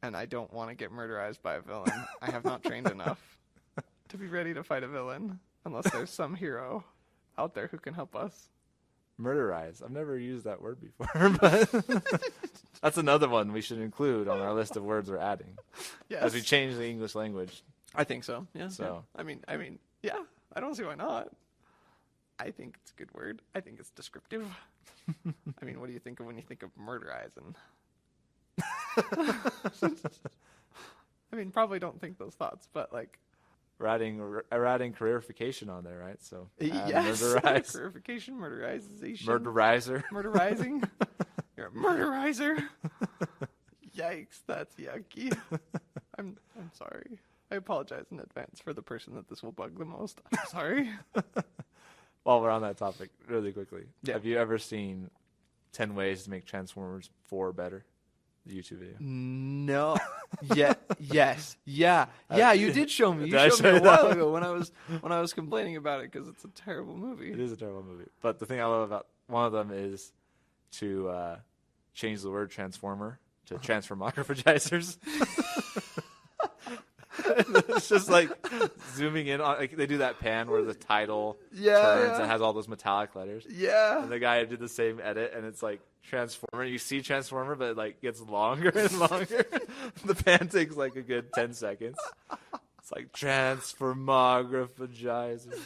And I don't want to get murderized by a villain. I have not trained enough to be ready to fight a villain unless there's some hero out there who can help us. Murderize. I've never used that word before, but that's another one we should include on our list of words we're adding. Yes. As we change the English language. I think so. Yeah. So yeah. I mean, yeah. I don't see why not. I think it's a good word. I think it's descriptive. I mean, what do you think of when you think of murderizing? I mean, probably don't think those thoughts, but like we're adding careerification on there, right? So yes, murderize. Careerification, murderization, murderizer. You're a murderizer. Yikes, that's yucky. I'm sorry. I apologize in advance for the person that this will bug the most. I'm sorry. While we're on that topic, really quickly, yeah. Have you ever seen 10 Ways to Make Transformers 4 Better? The YouTube video. No. Yes. Yeah. You did show me. You showed me a while ago when I was complaining about it because it's a terrible movie. It is a terrible movie. But the thing I love about one of them is to change the word transformer to transformographizers. It's just like zooming in on, like they do that pan where the title turns and has all those metallic letters. Yeah. And the guy did the same edit, and it's like Transformer. You see Transformer, but it like gets longer and longer. The pan takes like a good 10 seconds. It's like transformographizers.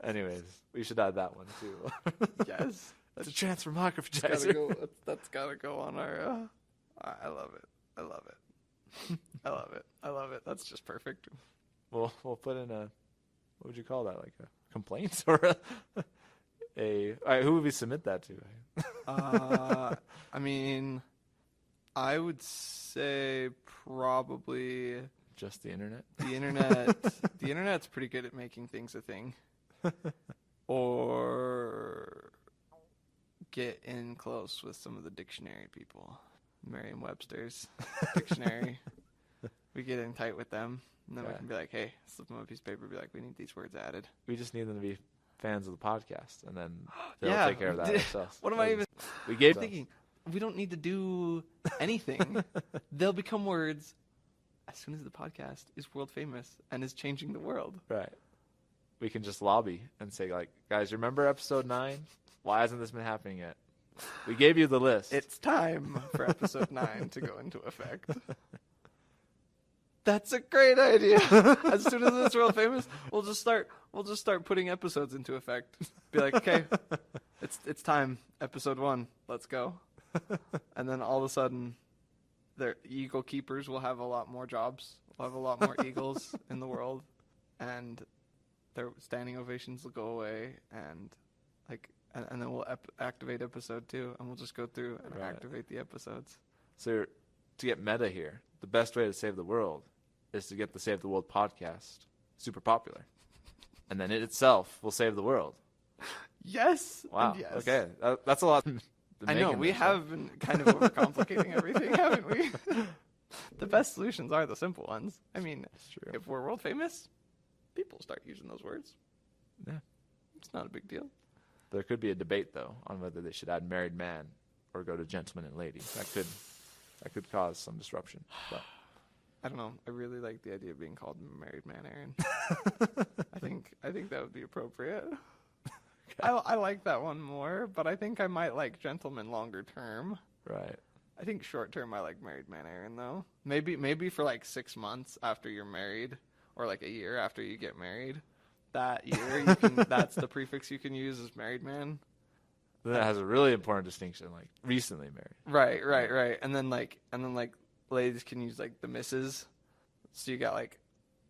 Anyways, we should add that one too. Yes. It's a transformographizer. That's gotta go on our. I love it. I love it. That's just perfect. We'll put in what would you call that? Like a complaint or all right, who would we submit that to? I mean, I would say probably just the internet. The internet. The internet's pretty good at making things a thing. Or get in close with some of the dictionary people. Merriam-Webster's dictionary. We get in tight with them, and then we can be like, hey, slip them a piece of paper, be like, we need these words added. We just need them to be fans of the podcast, and then they'll take care of that themselves. What am I even We gave thinking? We don't need to do anything. They'll become words as soon as the podcast is world famous and is changing the world. Right. We can just lobby and say, like, guys, remember episode 9? Why hasn't this been happening yet? We gave you the list. It's time for episode 9 to go into effect. That's a great idea. As soon as it's world famous, we'll just start putting episodes into effect. Be like, okay, it's time. Episode 1, let's go. And then all of a sudden, their eagle keepers will have a lot more jobs. We'll have a lot more eagles in the world, and their standing ovations will go away, and then we'll activate episode 2, and we'll just go through and activate the episodes. So to get meta here, the best way to save the world is to get the Save the World podcast super popular, and then it itself will save the world. Yes. Wow. Yes. Okay, that's a lot. I know, we have been kind of overcomplicating everything, haven't we? The best solutions are the simple ones. I mean, if we're world famous, people start using those words. Yeah. It's not a big deal. There could be a debate, though, on whether they should add married man or go to gentleman and lady. That could cause some disruption. But I don't know. I really like the idea of being called married man, Aaron. I think that would be appropriate. Okay. I like that one more, but I think I might like gentleman longer term. Right. I think short term I like married man, Aaron, though. Maybe for like 6 months after you're married, or like a year after you get married. That year, that's the prefix you can use as married man. That has a really important distinction, like recently married. Right. And then ladies can use like the missus. So you got like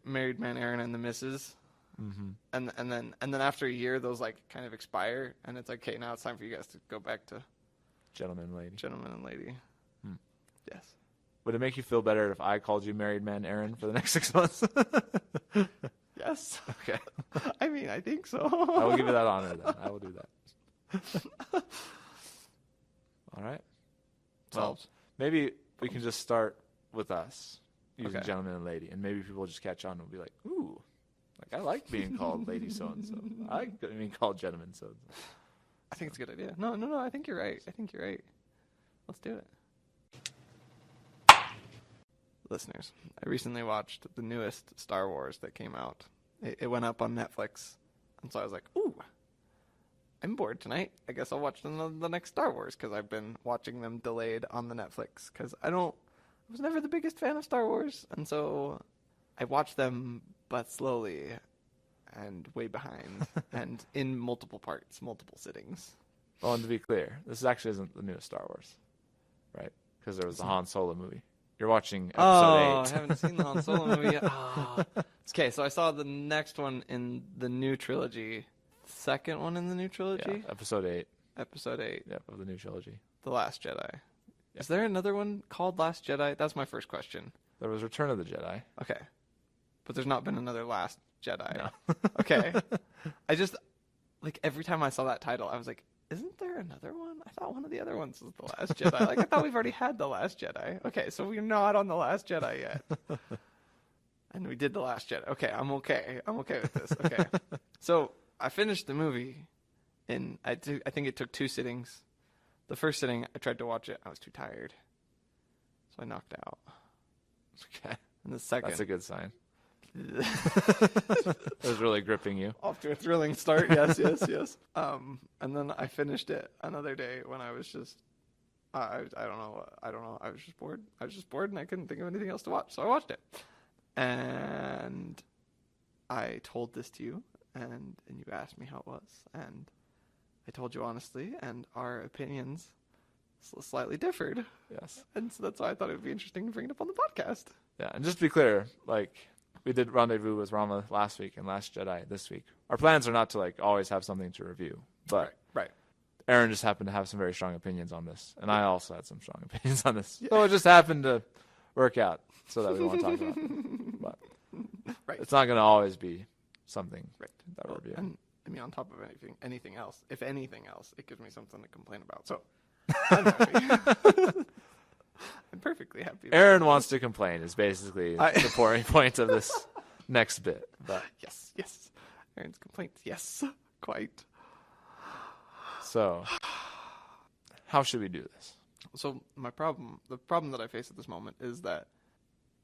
married man Aaron and the missus. Mm-hmm. And then after a year, those like kind of expire, and it's like, okay, now it's time for you guys to go back to gentleman and lady. Gentleman and lady. Yes. Would it make you feel better if I called you married man Aaron for the next 6 months? Yes. Okay. I mean, I think so. I will give you that honor then. I will do that. All right. Well, maybe we can just start with us using gentleman and lady, and maybe people will just catch on and be like, ooh, like I like being called lady so-and-so. I like being called gentleman so-and-so. I think it's a good idea. No, I think you're right. Let's do it. Listeners, I recently watched the newest Star Wars that came out. It went up on Netflix, and so I was like, ooh, I'm bored tonight. I guess I'll watch the next Star Wars, because I've been watching them delayed on the Netflix, because I was never the biggest fan of Star Wars, and so I watched them, but slowly, and way behind, and in multiple parts, multiple sittings. Well, and to be clear, this actually isn't the newest Star Wars, right? Because there was the Han Solo movie. You're watching episode 8. I haven't seen the Han Solo movie yet. Oh. Okay, so I saw the next one in the new trilogy. Second one in the new trilogy? Yeah, episode 8. Episode 8. Yep, of the new trilogy. The Last Jedi. Yep. Is there another one called Last Jedi? That's my first question. There was Return of the Jedi. Okay. But there's not been another Last Jedi. No. Okay. I just, like, every time I saw that title, I was like, isn't there another one? I thought one of the other ones was The Last Jedi. Like, I thought we've already had The Last Jedi. Okay, so we're not on The Last Jedi yet. And we did The Last Jedi. Okay, I'm okay. I'm okay with this. Okay. So I finished the movie, and I think it took 2 sittings. The first sitting, I tried to watch it. I was too tired. So I knocked out. Okay. And the second... That's a good sign. It was really gripping you. Off to a thrilling start. Yes. And then I finished it another day when I was just, I don't know. I was just bored. And I couldn't think of anything else to watch. So I watched it. And I told this to you, and you asked me how it was. And I told you honestly, and our opinions slightly differed. Yes. And so that's why I thought it would be interesting to bring it up on the podcast. Yeah, and just to be clear, like, we did Rendezvous with Rama last week and Last Jedi this week. Our plans are not to, like, always have something to review. But right. Aaron just happened to have some very strong opinions on this. And I also had some strong opinions on this. Yeah. So it just happened to work out so that we want to talk about it. But it's not going to always be something that we're reviewing. And, I mean, on top of anything else, if anything else, it gives me something to complain about. So I'm happy. I'm perfectly happy. Aaron wants to complain is basically the point of this next bit. But yes. Aaron's complaints. Yes. Quite. So, how should we do this? So the problem that I face at this moment is that,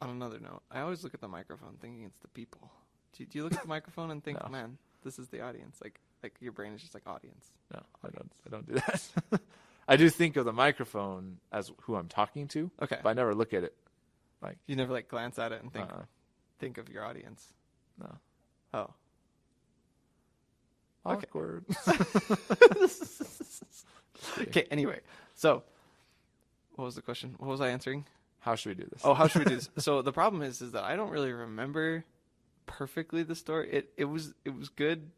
on another note, I always look at the microphone thinking it's the people. Do you look at the microphone and think, No. man, this is the audience? Like your brain is just like audience. No, I don't do that. I do think of the microphone as who I'm talking to. Okay. But I never look at it. Like, You never like glance at it and think uh-uh. think of your audience. No. Oh. Okay. Awkward. Okay, anyway. So, what was the question? What was I answering? How should we do this? Oh, how should we do this? So the problem is that I don't really remember perfectly the story. It was good.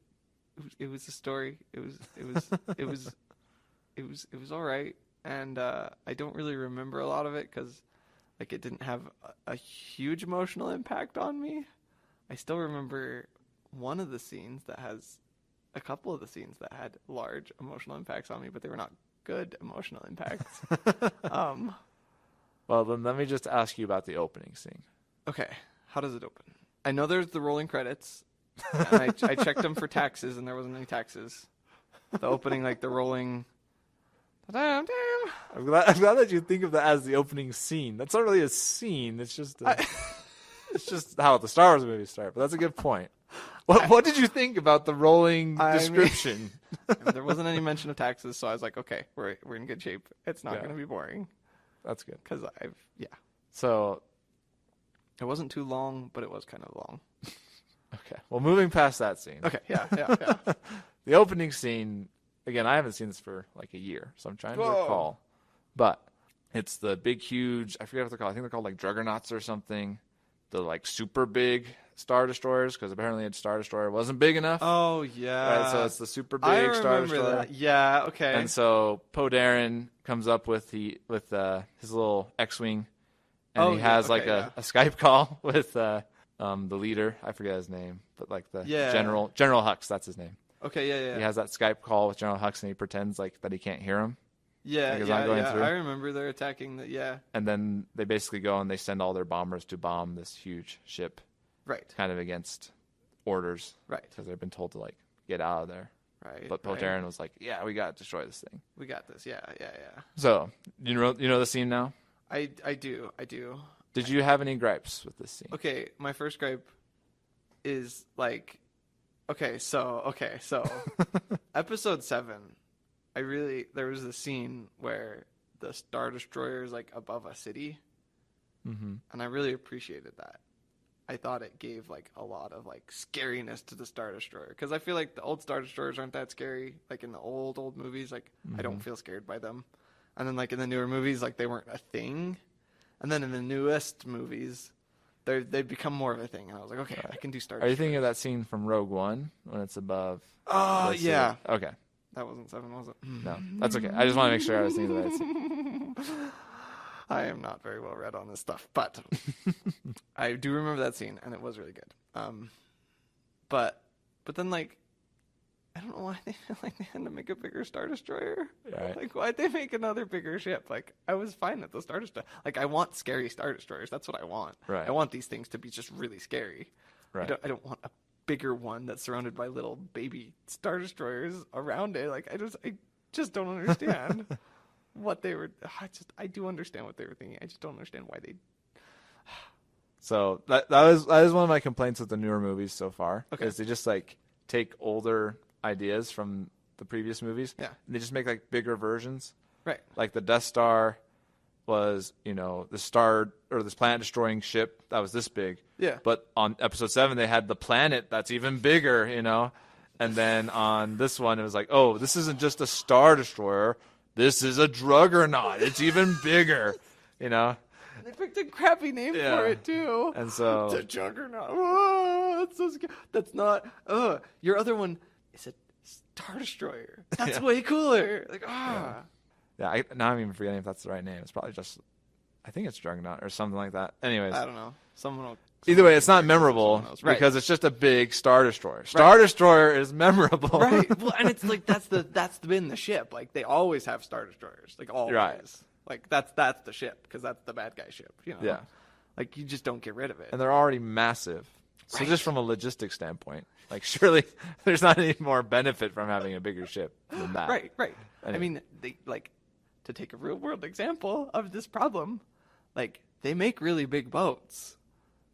It was a story. It was all right, and I don't really remember a lot of it because like it didn't have a huge emotional impact on me. I still remember one of the scenes that has a couple of the scenes that had large emotional impacts on me, but they were not good emotional impacts. Well, then let me just ask you about the opening scene. Okay, how does it open? I know there's the rolling credits, and I checked them for taxes, and there wasn't any taxes. The opening, like the rolling. I'm glad that you think of that as the opening scene. That's not really a scene. It's just it's just how the Star Wars movies start. But that's a good point. What did you think about the rolling description? There wasn't any mention of taxes, so I was like, okay, we're in good shape. It's not going to be boring. That's good. Because So it wasn't too long, but it was kind of long. okay. Well, moving past that scene. Okay, yeah. The opening scene, again, I haven't seen this for like a year, so I'm trying to recall. But it's the big, huge, I forget what they're called. I think they're called like Juggernauts or something. The like super big Star Destroyers, because apparently a Star Destroyer wasn't big enough. Oh, yeah. Right, so it's the super big Star Destroyer. That. Yeah, okay. And so Poe Dameron comes up with his little X-Wing, and he has a Skype call with the leader. I forget his name, but like the General Hux, that's his name. Okay, yeah. He has that Skype call with General Hux, and he pretends like that he can't hear him. Yeah, through. I remember they're attacking And then they basically go and they send all their bombers to bomb this huge ship. Right. Kind of against orders. Right. Because they've been told to like get out of there. Right. But Poe Dameron was like, yeah, we got to destroy this thing. We got this. Yeah. So, you know the scene now? I do. Did you have any gripes with this scene? Okay, my first gripe is like, so episode 7, there was a scene where the Star Destroyer is like above a city, and I really appreciated that. I thought it gave like a lot of like scariness to the Star Destroyer, because I feel like the old Star Destroyers aren't that scary. Like in the old movies, like I don't feel scared by them, and then like in the newer movies, like they weren't a thing, and then in the newest movies, they've become more of a thing, and I was like, okay, I can do Star Destroyers. Are you thinking of that scene from Rogue One when it's above? Oh yeah. Okay. That wasn't 7, was it? No, that's okay. I just want to make sure I was thinking of that scene. I am not very well read on this stuff, but I do remember that scene, and it was really good. But then, like, I don't know why they feel like they had to make a bigger Star Destroyer. Right. Like, why'd they make another bigger ship? Like, I was fine with the Star Destroyer. Like, I want scary Star Destroyers. That's what I want. Right. I want these things to be just really scary. Right. I don't want a bigger one that's surrounded by little baby Star Destroyers around it. Like, I just don't understand what they were. I do understand what they were thinking. I just don't understand why they. So that is one of my complaints with the newer movies so far. Okay. Is they just like take older ideas from the previous movies. Yeah. And they just make like bigger versions. Right. Like the Death Star was, the star or this planet destroying ship that was this big. Yeah. But on episode 7 they had the planet that's even bigger, And then on this one it was like, oh, this isn't just a Star Destroyer. This is a Juggernaut. It's even bigger, They picked a crappy name for it too. And so the Juggernaut. Oh, that's so scary. That's not. Your other one is a Star Destroyer. That's way cooler. Like Yeah, now I'm even forgetting if that's the right name. It's probably just, I think it's Juggernaut or something like that. Anyways, I don't know. Either way, it's not memorable because it's just a big Star Destroyer. Star Destroyer is memorable, right? Well, and it's like that's been the ship. Like they always have Star Destroyers. Like always. Right. Like that's the ship because that's the bad guy ship. Yeah. Like you just don't get rid of it. And they're already massive. So Right. just from a logistics standpoint, Like, surely there's not any more benefit from having a bigger ship than that. Right. Anyway. I mean, they like, to take a real world example of this problem, like they make really big boats,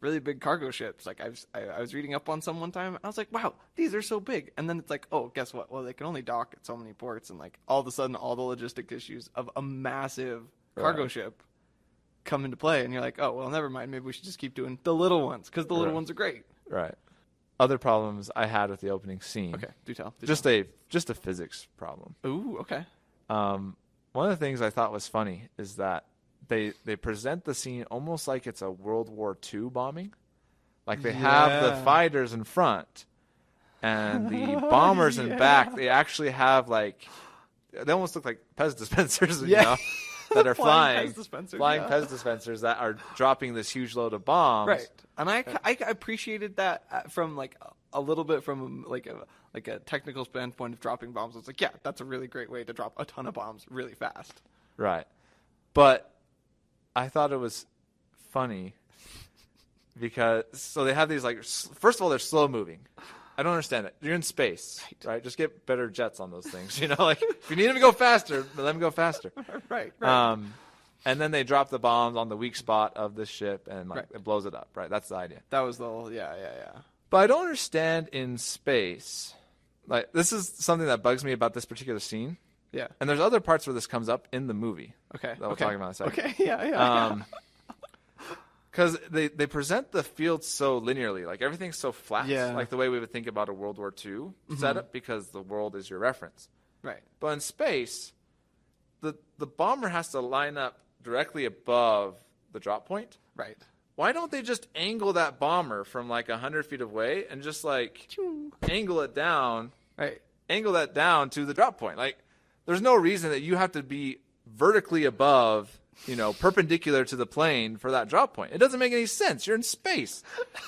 really big cargo ships. Like I was reading up on some one time, and I was like, wow, these are so big. And then it's like, oh, guess what? Well, they can only dock at so many ports, and like all of a sudden, all the logistic issues of a massive cargo ship come into play, and you're like, oh, well, never mind. Maybe we should just keep doing the little ones because the little ones are great. Right. Other problems I had with the opening scene. Okay, do tell. Just a physics problem. Ooh, okay. One of the things I thought was funny is that they present the scene almost like it's a World War II bombing. Like they have the fighters in front and the bombers in back. They actually have like, they almost look like Pez dispensers, you know, that are flying Pez dispensers that are dropping this huge load of bombs. Right. And I appreciated that from like a little bit from like a technical standpoint of dropping bombs. It's like, yeah, that's a really great way to drop a ton of bombs really fast. Right. But I thought it was funny because, so they have these like, first of all, they're slow moving. I don't understand it. You're in space, right? Just get better jets on those things. You know, like if you need them to go faster, let them go faster. Right. And then they drop the bombs on the weak spot of the ship and like it blows it up, right? That's the idea. That was the whole, yeah. But I don't understand in space. Like this is something that bugs me about this particular scene. Yeah. And there's other parts where this comes up in the movie. Okay. That we'll talk about in a second. Okay. Yeah. Because they present the field so linearly, like everything's so flat, Yeah. like the way we would think about a World War II setup, because the world is your reference. Right. But in space, the bomber has to line up directly above the drop point. Right. Why don't they just angle that bomber from like 100 feet away and just like angle it down? Right. Angle that down to the drop point. Like, there's no reason that you have to be vertically above, you know, perpendicular to the plane for that drop point. It doesn't make any sense. You're in space.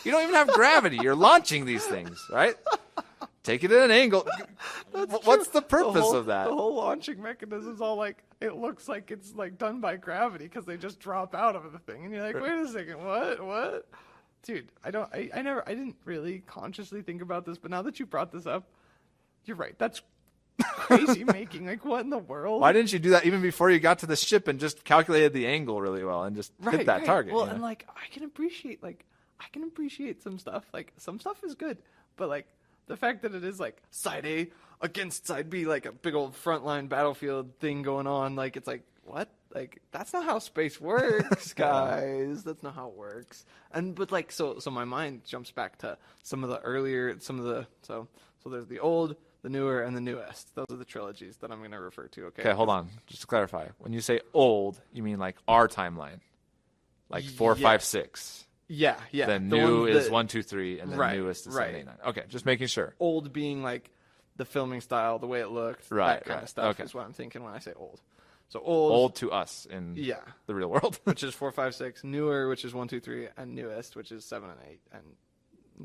You don't even have gravity. You're launching these things, right? Take it at an angle. What's the purpose of that? The whole launching mechanism is all like, it looks like it's like done by gravity because they just drop out of the thing. And you're like, wait a second, what? Dude, I didn't really consciously think about this, but now that you brought this up, you're right. That's crazy making. Like, what in the world? Why didn't you do that even before you got to the ship and just calculated the angle really well and just hit that target? Well, and like, I can appreciate some stuff. Like, some stuff is good, but like the fact that it is like side A against side B, like a big old frontline battlefield thing going on. Like, it's like, what? Like, that's not how space works, guys. That's not how it works. But like, so my mind jumps back to so there's the old, the newer, and the newest. Those are the trilogies that I'm going to refer to, okay? Okay, hold on. Just to clarify. When you say old, you mean like our timeline. Like 4, 5, 6. Yeah. Then new is 1, 2, 3, and then newest is 7, 8, 9. Okay, just making sure. Old being like the filming style, the way it looked, that kind of stuff is what I'm thinking when I say old. So old to us in the real world. Which is 4, 5, 6. Newer, which is 1, 2, 3. And newest, which is 7 and 8. And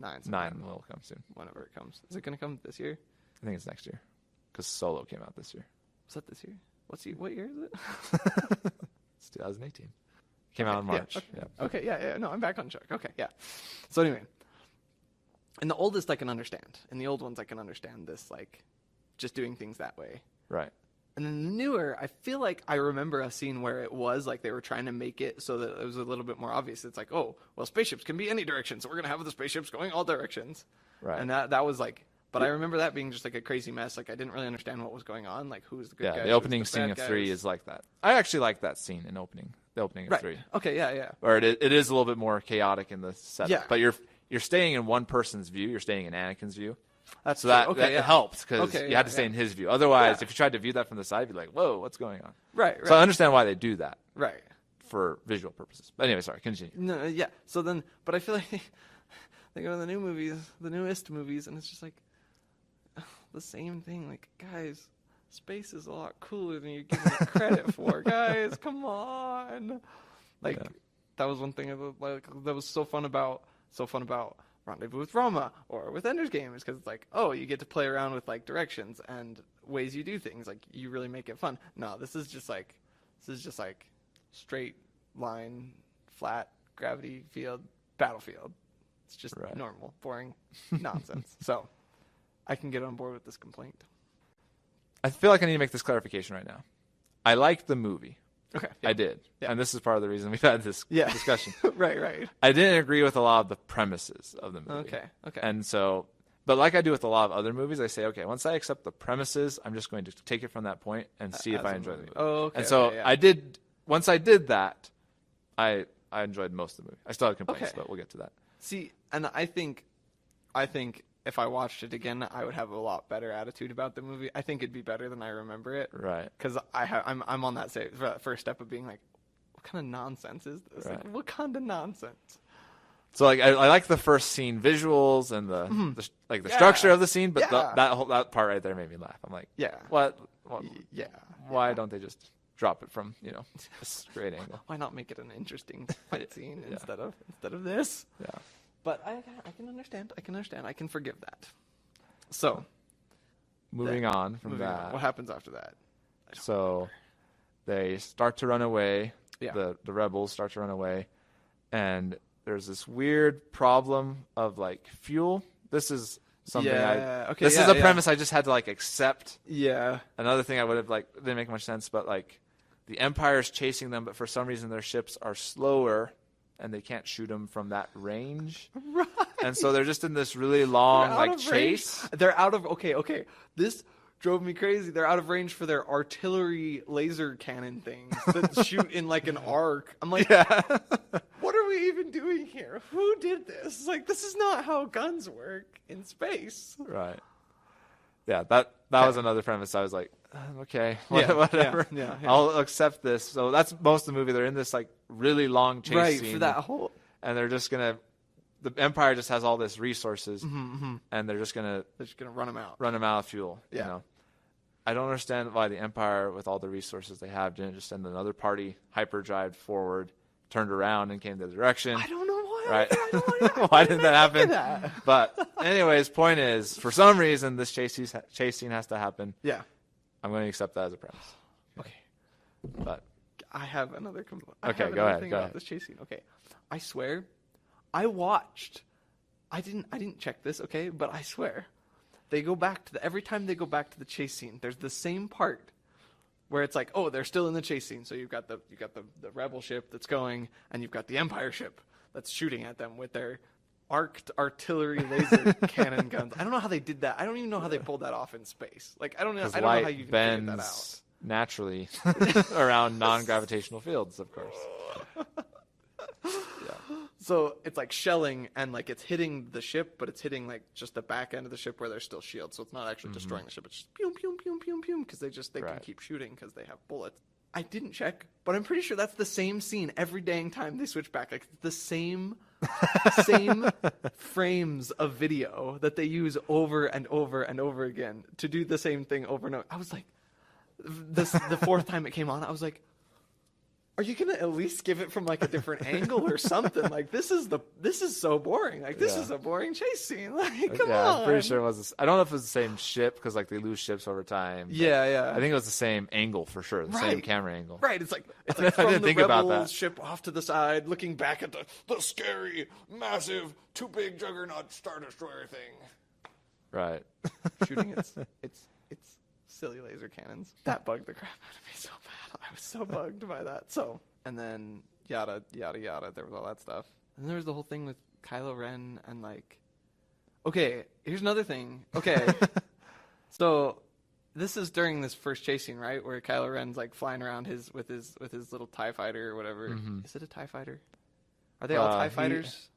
9. 9 will come soon. Whenever it comes. Is it going to come this year? I think it's next year. Because Solo came out this year. Was that this year? What year is it? It's 2018. Came out in March. Okay, yeah. No, I'm back on track. Okay, yeah. So anyway. In the oldest, I can understand. In the old ones, I can understand this, like, just doing things that way. Right. And then the newer, I feel like I remember a scene where it was like they were trying to make it so that it was a little bit more obvious. It's like, oh, well, spaceships can be any direction, so we're going to have the spaceships going all directions. Right. And that was like, but I remember that being just like a crazy mess. Like, I didn't really understand what was going on. Like, who's the good guy? Yeah, the opening scene of 3 is like that. I actually like that scene in the opening of 3. Okay, yeah. Where it is a little bit more chaotic in the setup. Yeah. But you're staying in one person's view. You're staying in Anakin's view. That's so that helps because you had to stay in his view. Otherwise, if you tried to view that from the side, you'd be like, whoa, what's going on? Right. So I understand why they do that. Right. For visual purposes. But anyway, sorry, continue. No, yeah. So then, but I feel like they go to the newest movies, and it's just like the same thing. Like, guys, space is a lot cooler than you're giving it credit for. Guys, come on. Like, that was one thing that was so fun about Rendezvous with Roma or with Ender's Game is because it's like, oh, you get to play around with like directions and ways you do things. Like, you really make it fun. No, this is just like straight line, flat, gravity field, battlefield. It's just Right. normal, boring nonsense. So I can get on board with this complaint. I feel like I need to make this clarification right now. I liked the movie. Okay. I did. Yeah. And this is part of the reason we've had this discussion. Right. I didn't agree with a lot of the premises of the movie. Okay. And so, but like I do with a lot of other movies, I say, okay, once I accept the premises, I'm just going to take it from that point and see if I enjoy the movie. Oh, okay. And so okay, yeah. I did, once I did that, I enjoyed most of the movie. I still have complaints, Okay. but we'll get to that. See, and I think if I watched it again, I would have a lot better attitude about the movie. I think it'd be better than I remember it. Right. Because I'm on that first step of being like, what kind of nonsense is this? Right. Like, what kind of nonsense? So like I like the first scene visuals and the structure of the scene, but that part right there made me laugh. I'm like, Yeah. what? Yeah. Why don't they just drop it from a straight angle? Why not make it an interesting fight scene instead of this? Yeah. But I can understand. I can forgive that. So Moving on from moving that. on. What happens after that? So they start to run away. Yeah. The rebels start to run away, and there's this weird problem of like fuel. This is something this is a premise I just had to like accept. Yeah. Another thing I would have like didn't make much sense, but like the Empire's chasing them, but for some reason their ships are slower and they can't shoot them from that range. Right. And so they're just in this really long like chase. Range. They're out of okay. This drove me crazy. They're out of range for their artillery laser cannon things that shoot in like an arc. I'm like, what are we even doing here? Who did this? Like, this is not how guns work in space. Right. Yeah, that was another premise. I was like, okay, whatever. Yeah. I'll accept this. So that's most of the movie. They're in this like really long chase scene. For that whole. And they're just gonna. The Empire just has all this resources, and they're just gonna run them out. Run them out of fuel. Yeah. I don't understand why the Empire, with all the resources they have, didn't just send another party hyperdrive forward, turned around, and came the other direction. I don't know why. Right? Why didn't that happen? But anyways, point is, for some reason, this chase scene has to happen. Yeah. I'm going to accept that as a premise. Okay. But I have another complaint. Okay, go ahead. About this chase scene. Okay. I swear, I watched. I didn't check this. Okay, but I swear, they go back to every time they go back to the chase scene. There's the same part where it's like, oh, they're still in the chase scene. So you've got the rebel ship that's going, and you've got the Empire ship that's shooting at them with their arced artillery laser cannon guns. I don't know how they did that. I don't even know how they pulled that off in space. Like I don't know how you figured that out. Naturally around non-gravitational fields, of course. So it's like shelling, and like it's hitting the ship, but it's hitting like just the back end of the ship where there's still shields. So it's not actually destroying the ship. It's just pew pew pew pew pew because they can keep shooting because they have bullets. I didn't check, but I'm pretty sure that's the same scene every dang time they switch back. Like the same frames of video that they use over and over and over again to do the same thing over and over. I was like, the fourth time it came on, I was like, are you gonna at least give it from like a different angle or something? Like this is so boring. Like this is a boring chase scene. Like come on. I'm pretty sure it was. I don't know if it was the same ship because like they lose ships over time. Yeah. I think it was the same angle for sure. The same camera angle. Right. It's like I from didn't the think about rebels that. ship off to the side, looking back at the scary, massive, too big juggernaut Star Destroyer thing. Right. Shooting its silly laser cannons. That bugged the crap out of me so bad. I was so bugged by that. So, and then yada yada yada. There was all that stuff, and there was the whole thing with Kylo Ren and like. Okay, here's another thing. Okay, so this is during this first chase scene, right, where Kylo Ren's like flying around with his little TIE fighter or whatever. Mm-hmm. Is it a TIE fighter? Are they all TIE fighters?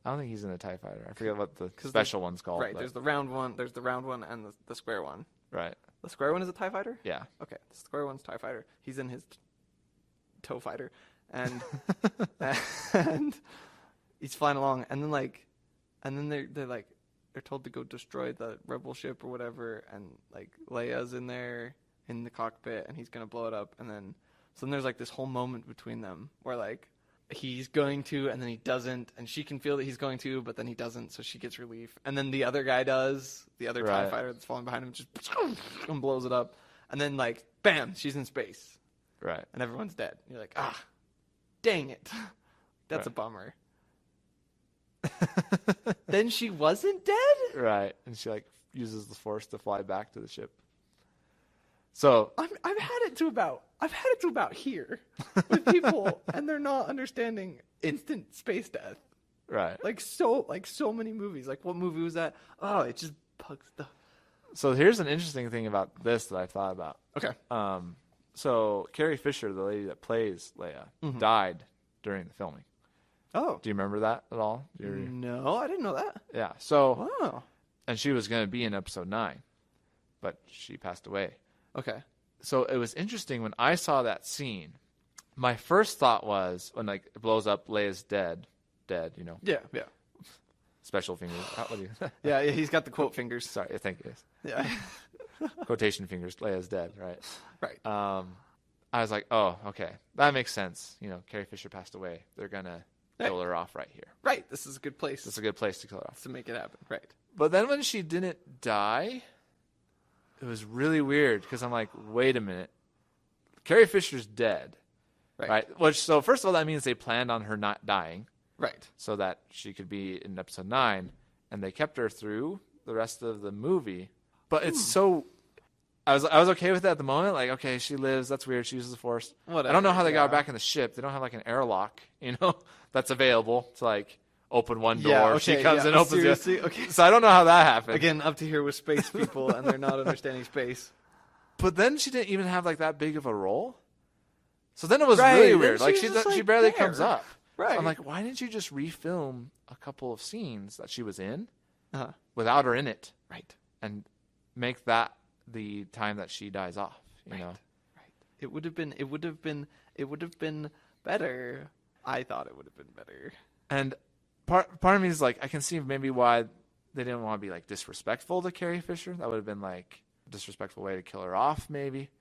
I don't think he's in a TIE fighter. I forget what the special one's called. Right, there's the round one, and the square one. Right. The square one is a TIE fighter? Yeah. Okay, the square one's TIE fighter. He's in his TOE fighter, and and he's flying along, and then they're told to go destroy the rebel ship or whatever, and like Leia's in there in the cockpit, and he's gonna blow it up, and then there's like this whole moment between them where like he's going to, and then he doesn't, and she can feel that he's going to, but then he doesn't, so she gets relief. And then the other guy does, the other TIE fighter that's falling behind him, just and blows it up. And then, like, bam, she's in space. Right. And everyone's dead. You're like, dang it. That's a bummer. then she wasn't dead? Right. And she like uses the Force to fly back to the ship. So I've had it to about here with people, and they're not understanding instant space death. right. Like so many movies. Like what movie was that? Oh, it just bugs the. So here's an interesting thing about this that I thought about. Okay. So Carrie Fisher, the lady that plays Leia, died during the filming. Oh. Do you remember that at all? No, I didn't know that. Yeah. So, Oh. and she was going to be in episode 9, but she passed away. Okay. So it was interesting when I saw that scene. My first thought was when like it blows up, Leia's dead, you know. Yeah. Special fingers. What do you? Yeah, he's got the quote fingers. Sorry, I think it is. Yeah. Quotation fingers. Leia's dead, right? Right. I was like, oh, okay, that makes sense. You know, Carrie Fisher passed away. They're gonna kill her off right here. Right. This is a good place. This is a good place to kill her off. To make it happen. Right. But then when she didn't die, it was really weird because I'm like, wait a minute, Carrie Fisher's dead, right? Which so first of all, that means they planned on her not dying, right? So that she could be in episode 9, and they kept her through the rest of the movie. But it's so. I was okay with that at the moment. Like, okay, she lives. That's weird. She uses the Force. Whatever, I don't know how they got her back in the ship. They don't have like an airlock, you know, that's available to like open one door. Yeah, okay, she comes and opens seriously? it. Okay. So I don't know how that happened. Again, up to here with space people, and they're not understanding space. But then she didn't even have like that big of a role. So then it was Right, really then weird. Like she barely there. comes up. Right. So I'm like, why didn't you just refilm a couple of scenes that she was in Uh-huh. without her in it? Right. And make that the time that she dies off, you know? Right. It would have been better. I thought it would have been better. And part of me is like, I can see maybe why they didn't want to be like disrespectful to Carrie Fisher. That would have been like a disrespectful way to kill her off, maybe.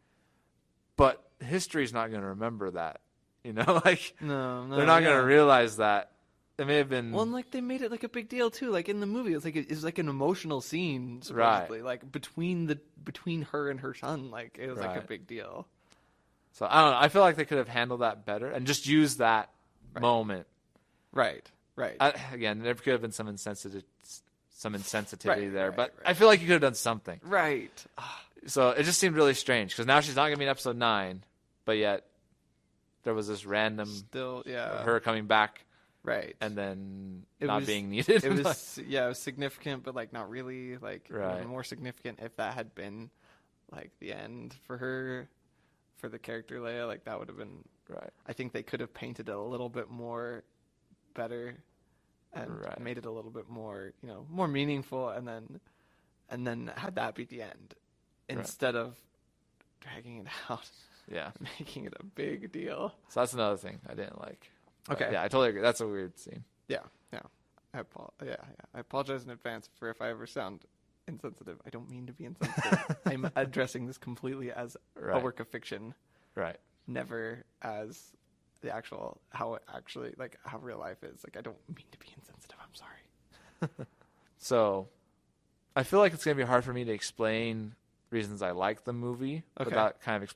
But history's not going to remember that, you know? Like, no, they're not going to realize that. It may have been. Well, and like they made it like a big deal too. Like in the movie, it's like an emotional scene, supposedly. Right. Like between her and her son, like it was like a big deal. So I don't know. I feel like they could have handled that better and just used that moment. Right. Again, there could have been some insensitivity there, but I feel like you could have done something. Right. So it just seemed really strange because now she's not going to be in episode 9, but yet there was this random her coming back. Right. And then not being needed. It was it was significant, but like not really. Like even more significant if that had been like the end for her, for the character Leia. Like that would have been right. I think they could have painted it a little bit more better and made it a little bit more, you know, more meaningful, and then had that be the end instead of dragging it out. Yeah. Making it a big deal. So that's another thing I didn't like. Okay. Yeah, I totally agree. That's a weird scene. Yeah. I apologize in advance for if I ever sound insensitive. I don't mean to be insensitive. I'm addressing this completely as a work of fiction. Right. Never as the actual how real life is. Like I don't mean to be insensitive. I'm sorry. So, I feel like it's gonna be hard for me to explain reasons I like the movie without kind of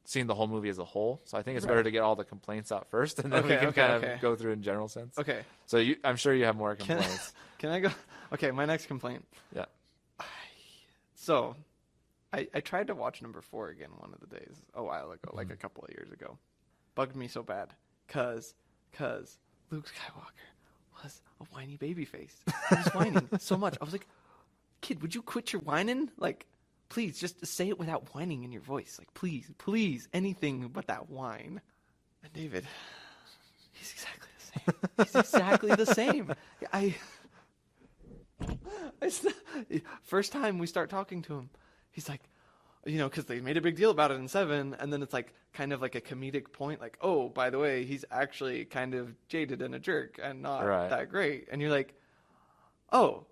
seeing the whole movie as a whole. So I think it's better to get all the complaints out first, and then we can kind of go through in general sense. Okay. So I'm sure you have more complaints. Can I go? Okay, my next complaint. Yeah. So, I tried to watch number 4 again one of the days a while ago, like a couple of years ago. Bugged me so bad, cause Luke Skywalker was a whiny baby face. He was whining so much. I was like, kid, would you quit your whining? Like, please, just say it without whining in your voice. Like, please, anything but that whine. And David, he's exactly the same. He's exactly the same. First time we start talking to him, he's like, you know, because they made a big deal about it in 7, and then it's like kind of like a comedic point, like, oh, by the way, he's actually kind of jaded and a jerk and not that great. And you're like, oh,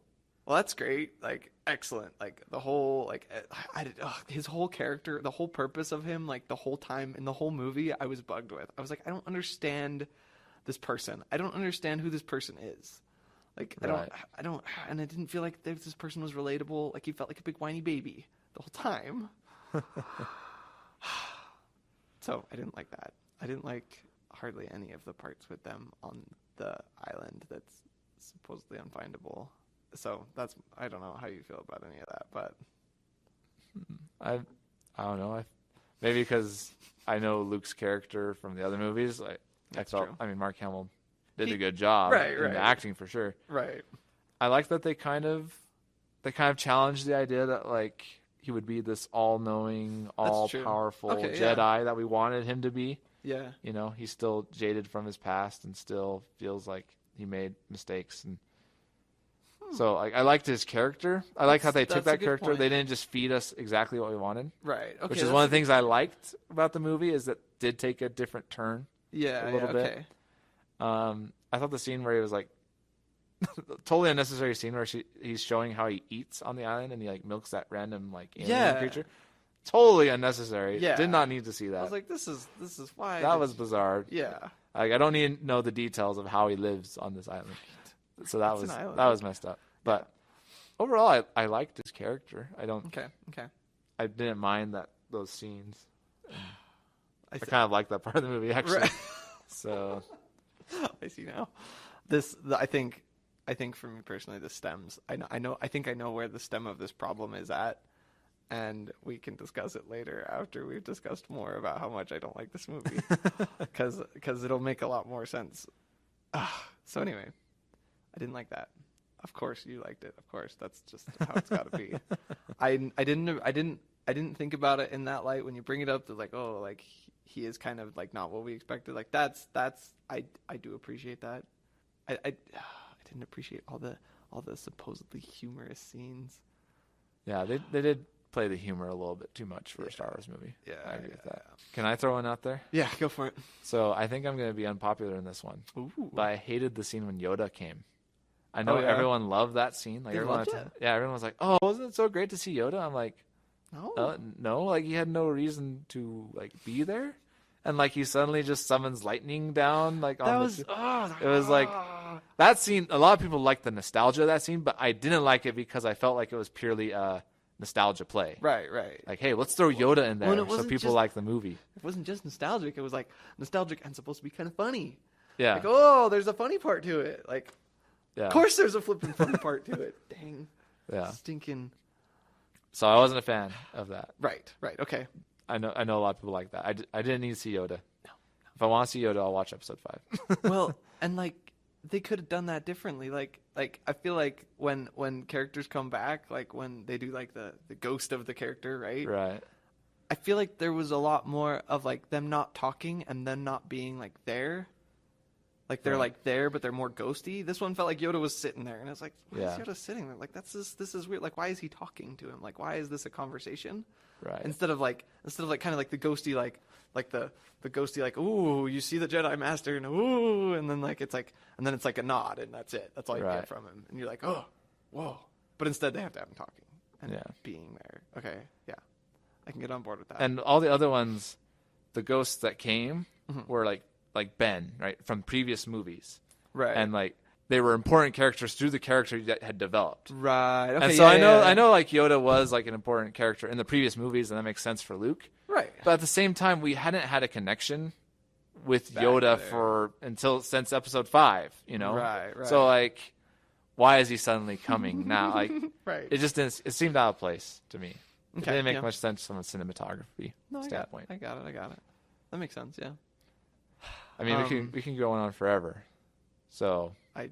well, that's great. Like, excellent. Like, the whole, like, his whole character, the whole purpose of him, like, the whole time in the whole movie, I was bugged with. I was like, I don't understand this person. I don't understand who this person is. Like, I don't, and I didn't feel like this person was relatable. Like, he felt like a big whiny baby the whole time. So, I didn't like that. I didn't like hardly any of the parts with them on the island that's supposedly unfindable. So I don't know how you feel about any of that, but I don't know. Maybe because I know Luke's character from the other movies. I felt. True. I mean, Mark Hamill did a good job in the acting for sure. Right. I like that they kind of challenged the idea that like he would be this all-knowing, all-powerful Jedi that we wanted him to be. Yeah. You know, he's still jaded from his past and still feels like he made mistakes. And so I liked his character. I like how they took that character. Point. They didn't just feed us exactly what we wanted. Right. Okay. Which is one of the things I liked about the movie is that it did take a different turn. Yeah. A little bit. Okay. I thought the scene where he was like, totally unnecessary scene where he's showing how he eats on the island and he like milks that random like alien creature. Totally unnecessary. Yeah. Did not need to see that. I was like, this is why. That was bizarre. Yeah. Like I don't need to know the details of how he lives on this island. So that was messed up. But overall, I liked his character. I don't. Okay. I didn't mind those scenes. I kind of liked that part of the movie actually. Right. So I see now. I think for me personally, this stems. I think I know where the stem of this problem is at, and we can discuss it later after we've discussed more about how much I don't like this movie, because it'll make a lot more sense. So anyway, I didn't like that. Of course, you liked it. Of course, that's just how it's got to be. I didn't think about it in that light when you bring it up. To like, oh, like he is kind of like not what we expected. Like that's I do appreciate that. I didn't appreciate all the supposedly humorous scenes. Yeah, they did play the humor a little bit too much for a Star Wars movie. Yeah, I agree with that. Can I throw one out there? Yeah, go for it. So I think I'm going to be unpopular in this one. Ooh. But I hated the scene when Yoda came. I know everyone loved that scene. Like everyone was like, "Oh, wasn't it so great to see Yoda?" I'm like, "No, like he had no reason to like be there." And like he suddenly just summons lightning down like on it was like that scene. A lot of people liked the nostalgia of that scene, but I didn't like it because I felt like it was purely a nostalgia play. Right. Like, hey, let's throw Yoda in there so people like the movie. It wasn't just nostalgic. It was like nostalgic and supposed to be kind of funny. Yeah. Like, oh, there's a funny part to it. Like, yeah. Of course there's a flipping funny part to it. Dang. Yeah. Stinking. So I wasn't a fan of that. Right. Okay. I know a lot of people like that. I didn't need to see Yoda. No. If I want to see Yoda, I'll watch episode 5. Well, and like they could have done that differently. Like I feel like when characters come back, like when they do like the ghost of the character, right? Right. I feel like there was a lot more of like them not talking and them not being like there. Like they're like there, but they're more ghosty. This one felt like Yoda was sitting there, and I was like, "Why is Yoda sitting there? Like this is weird. Like why is he talking to him? Like why is this a conversation?" Right. Instead of like kind of like the ghosty like the ghosty like ooh, you see the Jedi Master and ooh, and then like it's like a nod and that's it. That's all you get from him, and you're like, "Oh, whoa!" But instead they have to have him talking and being there. Okay, yeah, I can get on board with that. And all the other ones, the ghosts that came were like Ben, right, from previous movies, right, and like they were important characters through the character that had developed, right. Okay, and so I know like Yoda was like an important character in the previous movies, and that makes sense for Luke, right. But at the same time, we hadn't had a connection with Yoda since episode 5, you know, right. So like, why is he suddenly coming now? Like, right. It just didn't. It seemed out of place to me. Okay, it didn't make much sense from a cinematography standpoint. I got it. That makes sense. Yeah. I mean, we can go on forever. So I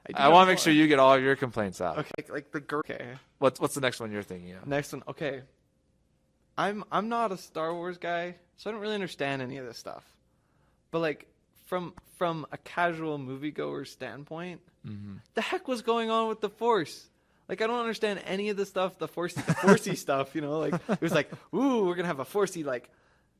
want to make sure you get all of your complaints out. Okay, like okay. What's the next one you're thinking of? Next one. Okay. I'm not a Star Wars guy, so I don't really understand any of this stuff. But like from a casual moviegoer standpoint, the heck was going on with the Force? Like I don't understand any of the stuff, the Forcey stuff. You know, like it was like, ooh, we're gonna have a Forcey like.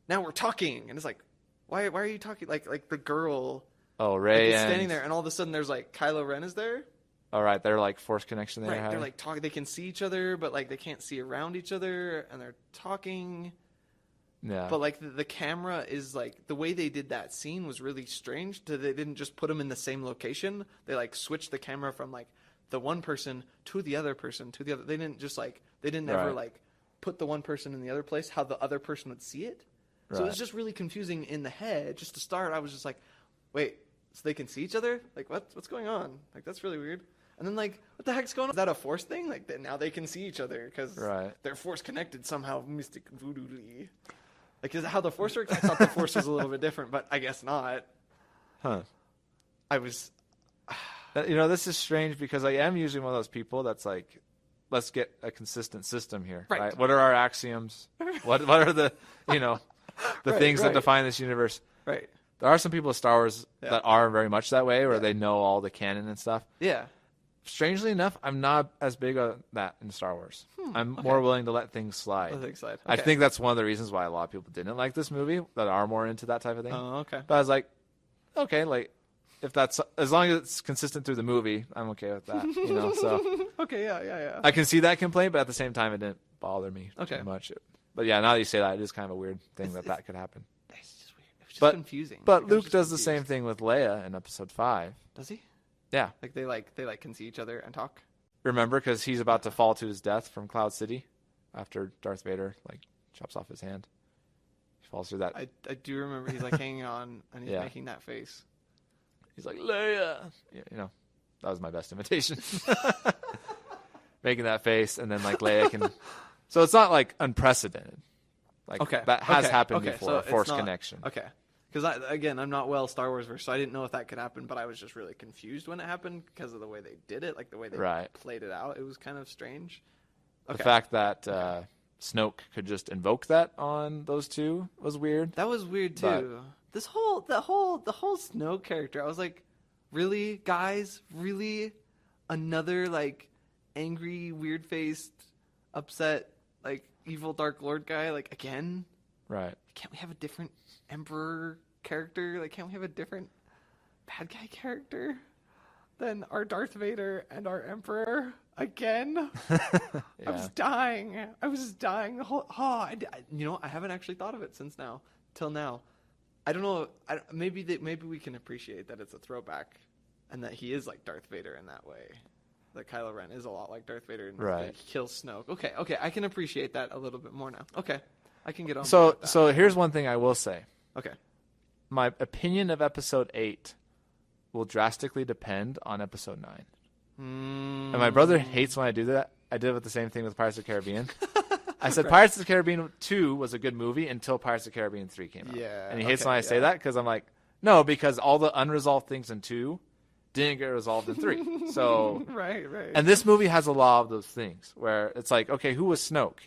Now we're talking, and it's like, why are you talking? Like the girl, Rey, is standing there, and all of a sudden there's like Kylo Ren is there. All right, they're like Force connection there. Right, they're like talking. They can see each other, but like they can't see around each other, and they're talking. Yeah. But like the camera is like the way they did that scene was really strange. They didn't just put them in the same location. They like switched the camera from like the one person to the other person to the other. They didn't just like ever like put the one person in the other place how the other person would see it. So it was just really confusing in the head. Just to start, I was just like, wait, so they can see each other. Like, what's going on? Like, that's really weird. And then, like, what the heck's going on? Is that a force thing? Like, now they can see each other because they're force connected somehow, mystic voodoo-ly. Like, is that how the force works? I thought the force was a little bit different, but I guess not. Huh. I was... This is strange because I am usually one of those people that's like, let's get a consistent system here. Right. What are our axioms? What are the, things that define this universe? Right. There are some people with Star Wars that are very much that way, where they know all the canon and stuff. Yeah. Strangely enough, I'm not as big on that in Star Wars. I'm more willing to let things slide. Okay. I think that's one of the reasons why a lot of people didn't like this movie, that are more into that type of thing. Oh, okay. But I was like, okay, like, if that's, as long as it's consistent through the movie, I'm okay with that. So okay, yeah. I can see that complaint, but at the same time, it didn't bother me too much. But yeah, now that you say that, it is kind of a weird thing that could happen. It's just weird. It was just confusing. But Luke does the same thing with Leia in Episode 5. Does he? Yeah. Like they can see each other and talk. Remember, because he's about to fall to his death from Cloud City after Darth Vader chops off his hand. He falls through that. I do remember he's like hanging on and he's making that face. He's like, Leia. That was my best imitation. Making that face, and then like Leia can. So it's not like unprecedented. Like that has happened before. So Force connection. Okay. Because I'm not well Star Wars versed, so I didn't know if that could happen. But I was just really confused when it happened because of the way they did it, like the way they played it out. It was kind of strange. Okay. The fact that Snoke could just invoke that on those two was weird. That was weird too. The whole Snoke character, I was like, really, guys, really, another like angry, weird faced, upset, like evil Dark Lord guy, like again. Right. Can't we have a different Emperor character? Like, can't we have a different bad guy character than our Darth Vader and our Emperor again? I was dying. The whole. I haven't actually thought of it till now. I don't know. Maybe we can appreciate that it's a throwback, and that he is like Darth Vader in that way. That Kylo Ren is a lot like Darth Vader, and he kills Snoke. Okay, I can appreciate that a little bit more now. Okay, I can get on. So here's one thing I will say. Okay, my opinion of Episode 8 will drastically depend on Episode 9. And my brother hates when I do that. I did with the same thing with Pirates of the Caribbean. I said Pirates of the Caribbean 2 was a good movie until Pirates of the Caribbean 3 came out. Yeah. And he hates when I say that because I'm like, no, because all the unresolved things in 2 didn't get resolved in 3. So right. And this movie has a lot of those things where it's like, okay, who was Snoke?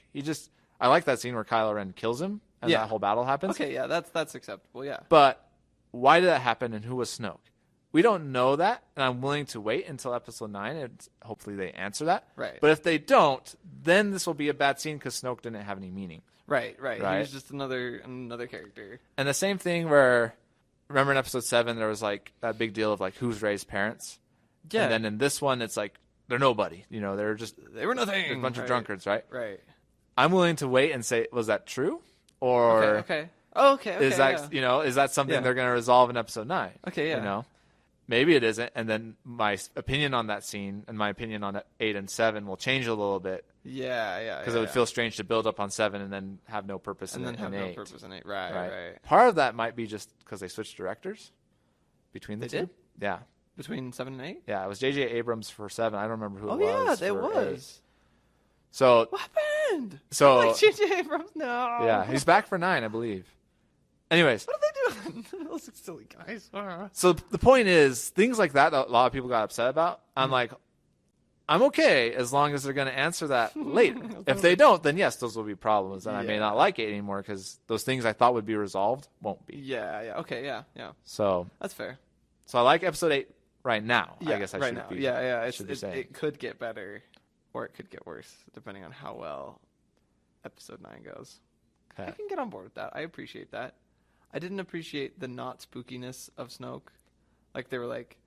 I like that scene where Kylo Ren kills him and that whole battle happens. Okay, yeah, that's acceptable, yeah. But why did that happen and who was Snoke? We don't know that, and I'm willing to wait until Episode 9, and hopefully they answer that. Right. But if they don't, then this will be a bad scene because Snoke didn't have any meaning. Right. He was just another character. And the same thing where, remember in Episode 7, there was like that big deal of like who's Rey's parents? Yeah. And then in this one, it's like they're nobody. They were nothing. They're a bunch of drunkards, right? Right. I'm willing to wait and say, was that true? Or okay. Oh, okay. Is that is that something they're going to resolve in Episode 9? Okay, yeah. Maybe it isn't, and then my opinion on that scene and my opinion on 8 and 7 will change a little bit. Yeah. Because it would feel strange to build up on 7 and then have no purpose in 8. No purpose in 8. Right. Part of that might be just because they switched directors between the two. Did? Yeah. Between 7 and 8? Yeah, it was J.J. Abrams for 7. I don't remember who it was. Oh, yeah, it was. 8. So what happened? So like J.J. Abrams, no. Yeah, he's back for 9, I believe. Anyways. What are they doing? Those silly guys. So the point is, things like that a lot of people got upset about. I'm like, I'm okay as long as they're going to answer that later. If they don't, then yes, those will be problems. And I may not like it anymore because those things I thought would be resolved won't be. Yeah. Okay, yeah. So that's fair. So I like Episode 8 right now. Yeah, I guess I right should now. be. Yeah. It could get better or it could get worse depending on how well Episode 9 goes. Okay. I can get on board with that. I appreciate that. I didn't appreciate the not spookiness of Snoke. Like they were like,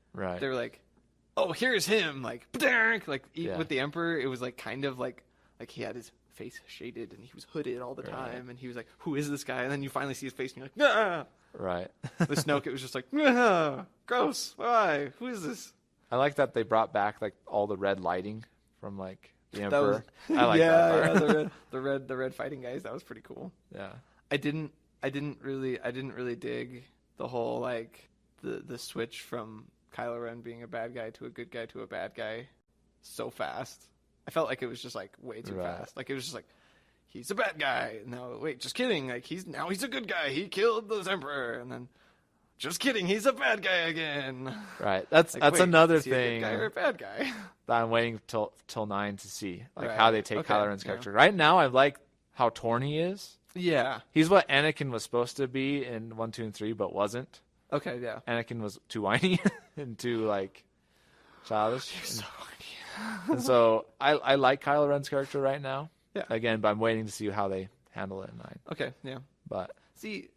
oh, here's him. Like with the Emperor, it was like kind of like he had his face shaded and he was hooded all the time, and he was like, who is this guy? And then you finally see his face, and you're like, ah. Right. With Snoke, it was just like, ah, gross. Why? Who is this? I like that they brought back like all the red lighting from like the Emperor. I like that part. Yeah, the red fighting guys. That was pretty cool. Yeah. I didn't really dig the whole like the switch from Kylo Ren being a bad guy to a good guy to a bad guy so fast. I felt like it was just like way too fast. Like it was just like he's a bad guy. No, wait, just kidding. Like he's a good guy. He killed the Emperor, and then just kidding, he's a bad guy again. Right. That's Like, wait, another is he thing. a good guy or a bad guy? That I'm waiting till 9 to see, like Right. how they take Okay, Kylo Ren's character. Right now, I like how torn he is. Yeah. He's what Anakin was supposed to be in 1, 2, and 3, but wasn't. Okay. Yeah. Anakin was too whiny and too like childish. So And so I like Kylo Ren's character right now. Yeah. Again, but I'm waiting to see how they handle it in 9. okay. Yeah. But See,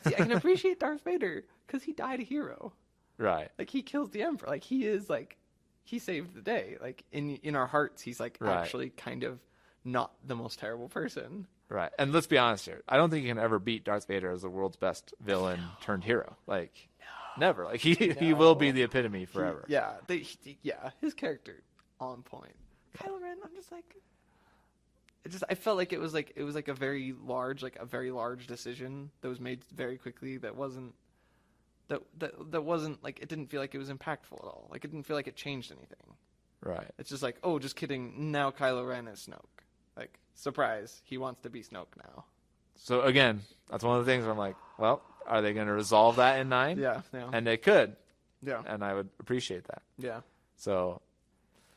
I can appreciate Darth Vader because he died a hero. right. Like he kills the Emperor. Like he is like he saved the day. Like in our hearts, he's like Right. actually kind of not the most terrible person. Right. And let's be honest here. I don't think you can ever beat Darth Vader as the world's best villain turned hero. Like never. Like he will be the epitome forever. Yeah. His character on point. Kylo Ren, I'm just like. I felt like it was like a very large decision that was made very quickly. That wasn't like it didn't feel like it was impactful at all. Like it didn't feel like it changed anything. Right. It's just like, oh, just kidding. Now Kylo Ren is Snoke. Like surprise, he wants to be Snoke now. So again, that's one of the things where I'm like, well, are they going to resolve that in 9? Yeah. And they could. Yeah. And I would appreciate that. Yeah. So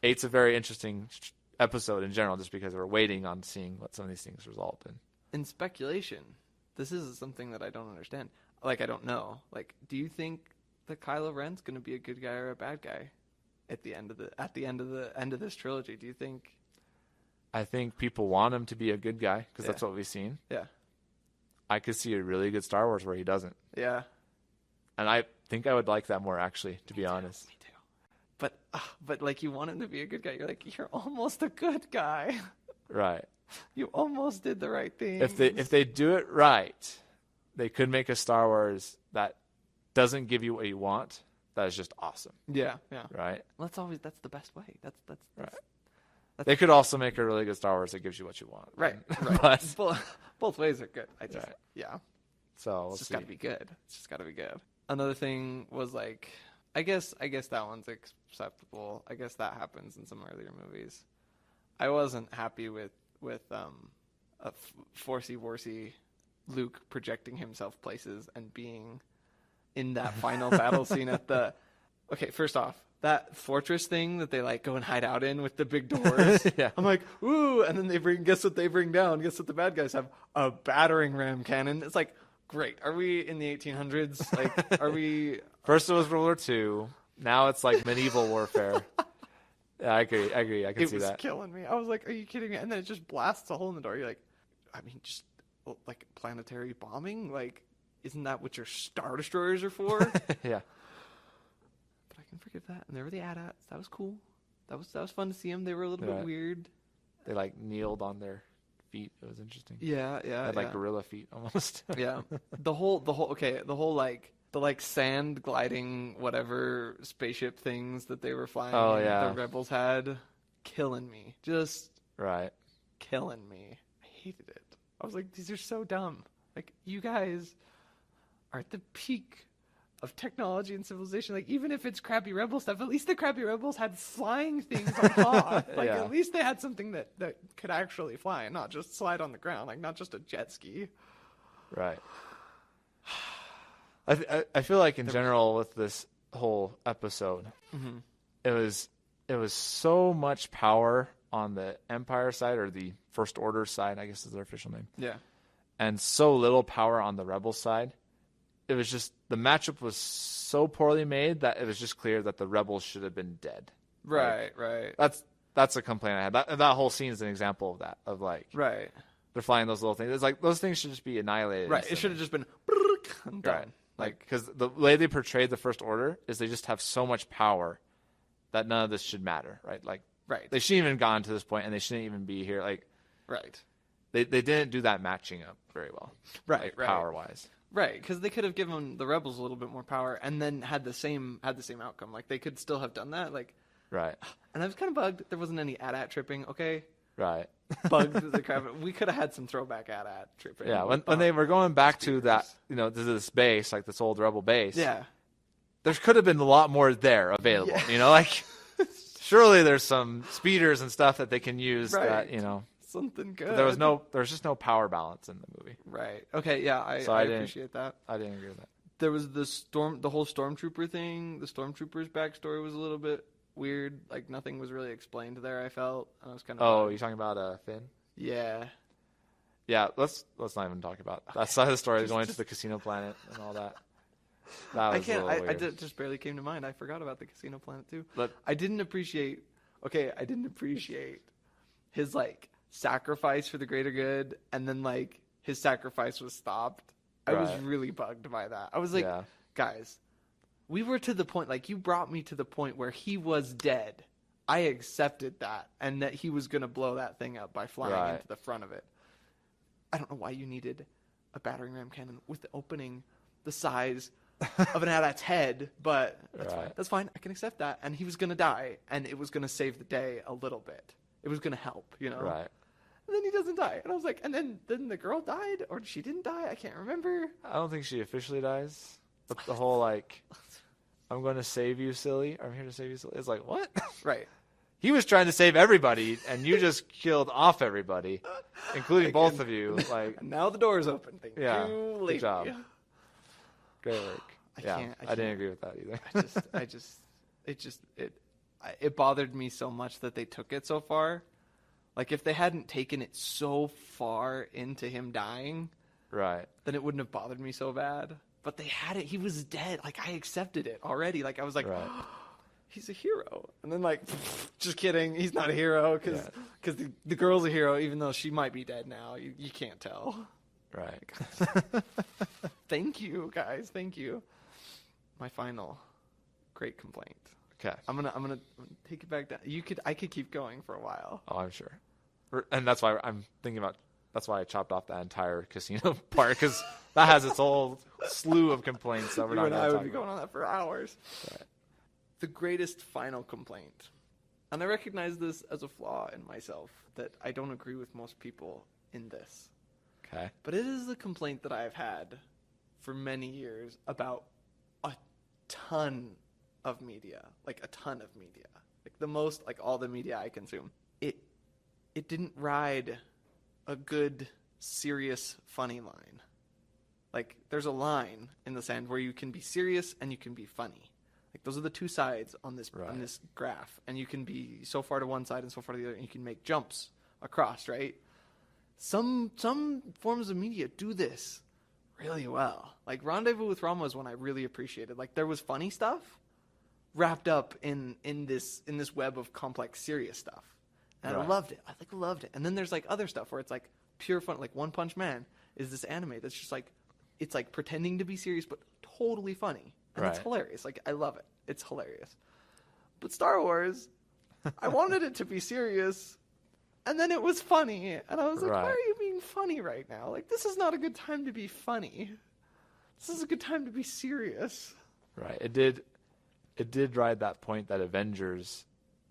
8's a very interesting episode in general, just because we're waiting on seeing what some of these things result in. In speculation, this is something that I don't understand. Like I don't know. Like, do you think that Kylo Ren's going to be a good guy or a bad guy at the end of this trilogy? Do you think? I think people want him to be a good guy because that's what we've seen. Yeah. I could see a really good Star Wars where he doesn't. Yeah. And I think I would like that more, actually, to be honest. Me too. But like you want him to be a good guy. You're like, you're almost a good guy. Right. You almost did the right thing. If they do it right, they could make a Star Wars that doesn't give you what you want. That is just awesome. Yeah. Right. Well, that's the best way. That's right. They could also make a really good Star Wars that gives you what you want. Right. But both ways are good. Yeah. So It's just got to be good. It's just got to be good. Another thing was like, I guess that one's acceptable. I guess that happens in some earlier movies. I wasn't happy with a Forcey-Worsey Luke projecting himself places and being in that final battle scene at the. Okay, first off, that fortress thing that they like go and hide out in with the big doors. Yeah. I'm like, ooh, and then guess what they bring down? Guess what the bad guys have? A battering ram cannon. It's like, great. Are we in the 1800s? Like, are we? First it was World War II. Now it's like medieval warfare. Yeah, I agree. I can see that. It was killing me. I was like, are you kidding me? And then it just blasts a hole in the door. You're like, I mean, just like planetary bombing? Like, isn't that what your Star Destroyers are for? Yeah. But I can forgive that. And there were the AT-ATs. That was cool. That was fun to see them. They were a little bit weird. They like kneeled on their feet. It was interesting. Yeah. They had like gorilla feet almost. Yeah. The whole like sand gliding whatever spaceship things that they were flying. Oh, yeah. The rebels had, killing me. Just right. killing me. I hated it. I was like, these are so dumb. Like, you guys are at the peak of technology and civilization. Like, even if it's crappy rebel stuff, at least the crappy rebels had flying things on top. Like, Yeah. at least they had something that could actually fly and not just slide on the ground. Like, not just a jet ski. Right. I feel like in general with this whole episode, Mm-hmm. it was so much power on the Empire side, or the First Order side, I guess is their official name. Yeah. And so little power on the Rebel side. It was just, the matchup was so poorly made that it was just clear that the Rebels should have been dead. Right, right. That's a complaint I had. That whole scene is an example of that. Of like, Right. they're flying those little things. It's like, those things should just be annihilated. Right. It should have just been done. Right. Like, because the way they portrayed the First Order is they just have so much power that none of this should matter, right? Like, Right. they shouldn't even gone to this point, and they shouldn't even be here. Like, Right. they didn't do that matching up very well, Right, like, right. power wise. Right, because they could have given the rebels a little bit more power and then had the same outcome. Like, they could still have done that. Like, Right. and I was kind of bugged there wasn't any AT-AT tripping. Okay, Right. Bugged the crap. We could have had some throwback at tripping. Yeah, when they were going back to that, to this base, like this old rebel base. Yeah. There could have been a lot more there available. Yeah. Surely there's some speeders and stuff that they can use Right. that. Something good. But there was just no power balance in the movie. Right. Okay. Yeah. I appreciate that. I didn't agree with that. There was the whole stormtrooper thing. The stormtrooper's backstory was a little bit weird. Like nothing was really explained there. I felt. I was kind of. Oh, you're talking about Finn? Yeah. Yeah. Let's not even talk about that side of the story. Going to the casino planet and all that. That was it just barely came to mind. I forgot about the casino planet too. I didn't appreciate his sacrifice for the greater good, and then his sacrifice was stopped. I was really bugged by that. I was like, guys, we were to the point, you brought me to the point where he was dead. I accepted that, and that he was going to blow that thing up by flying into the front of it. I don't know why you needed a battering ram cannon with the opening the size of an AT-AT's head, but that's fine. That's fine. I can accept that. And he was going to die, and it was going to save the day a little bit. It was going to help, Right. And then he doesn't die. And I was like, and then the girl died? Or she didn't die? I can't remember. I don't think she officially dies. But the whole, I'm going to save you, silly. I'm here to save you, silly. It's like, what? Right. He was trying to save everybody, and you just killed off everybody, including both of you. Now the door is open. Thank you, lady. Good job. Great work. I didn't agree with that either. It bothered me so much that they took it so far. If they hadn't taken it so far into him dying, right, then it wouldn't have bothered me so bad. But they had it. He was dead. I accepted it already. I was like, he's a hero. And then just kidding. He's not a hero because the girl's a hero, even though she might be dead now. You can't tell. Right. Thank you, guys. Thank you. My final great complaint. Okay. I'm gonna take it back down. I could keep going for a while. Oh, I'm sure. And that's why I'm thinking about. That's why I chopped off that entire casino part, because that has its whole slew of complaints that we're not going to talk about. I would be going on that for hours. Right. The greatest final complaint, and I recognize this as a flaw in myself, that I don't agree with most people in this. Okay. But it is a complaint that I've had for many years about a ton of media, a ton of media, the most, all the media I consume. It didn't ride a good, serious, funny line. There's a line in the sand where you can be serious and you can be funny. Those are the two sides on this graph, and you can be so far to one side and so far to the other, and you can make jumps across, right? Some forms of media do this really well. Rendezvous with Rama is one I really appreciated. There was funny stuff wrapped up in this web of complex, serious stuff. And I loved it. I loved it. And then there's other stuff where it's pure fun. One Punch Man is this anime that's just it's pretending to be serious but totally funny. And it's hilarious. I love it. It's hilarious. But Star Wars, I wanted it to be serious, and then it was funny. And I was like, why are you being funny right now? This is not a good time to be funny. This is a good time to be serious. Right. It did ride that point that Avengers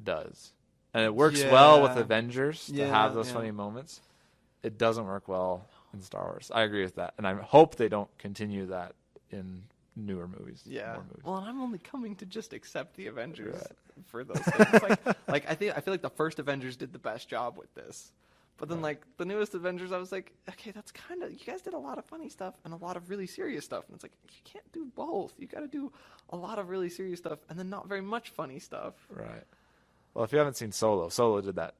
does. And it works well with Avengers to have those funny moments. It doesn't work well in Star Wars. I agree with that. And I hope they don't continue that in newer movies. Yeah. More movies. Well, and I'm only coming to just accept the Avengers for those things. I feel the first Avengers did the best job with this. But then the newest Avengers, I was like, okay, that's you guys did a lot of funny stuff and a lot of really serious stuff. And it's you can't do both. You got to do a lot of really serious stuff and then not very much funny stuff. Right. Well, if you haven't seen Solo did that